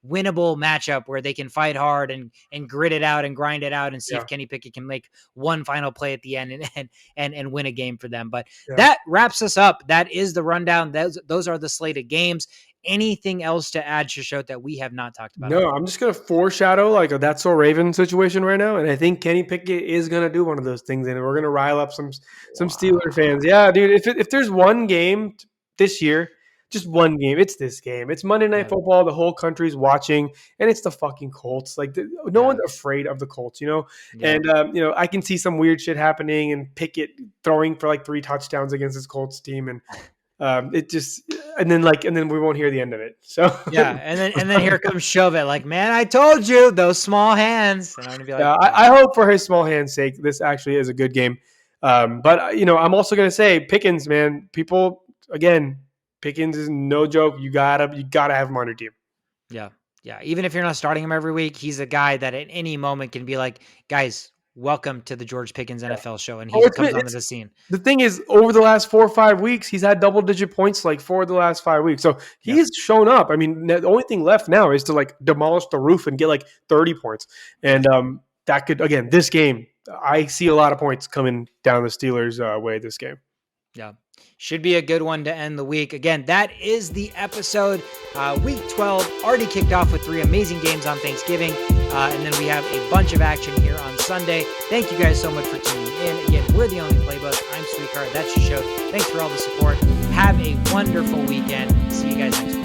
winnable matchup where they can fight hard and grit it out and grind it out and see if Kenny Pickett can make one final play at the end and win a game for them. But that wraps us up. That is the rundown. Those are the slated games. Anything else to add, Shishot, that we have not talked about? No, I'm just going to foreshadow like a That's So Raven situation right now. And I think Kenny Pickett is going to do one of those things. And we're going to rile up some Steeler fans. Yeah, dude, if there's one game this year, just one game, it's this game. It's Monday Night Football. The whole country's watching. And it's the fucking Colts. Like no one's afraid of the Colts, Yeah. And, I can see some weird shit happening and Pickett throwing for like 3 touchdowns against his Colts team. And and then we won't hear the end of it. So and then here comes Shove It. Like, man, I told you those small hands. And I'm gonna be like, I hope for his small hand's sake, this actually is a good game. But I'm also gonna say Pickens, man. People again, Pickens is no joke. You gotta have him on your team. Yeah. Even if you're not starting him every week, he's a guy that at any moment can be like, guys, welcome to the George Pickens NFL show, and he comes onto the scene. The thing is, over the last 4 or 5 weeks, he's had double-digit points like 4 of the last 5 weeks. So he's shown up. I mean, the only thing left now is to like demolish the roof and get like 30 points. And that could, again, this game, I see a lot of points coming down the Steelers' way this game. Yeah. Should be a good one to end the week. Again, that is the episode. Week 12 already kicked off with 3 amazing games on Thanksgiving. And then we have a bunch of action here on Sunday. Thank you guys so much for tuning in. Again, we're the Only Playbook. I'm Sweetcard. That's your show. Thanks for all the support. Have a wonderful weekend. See you guys next week.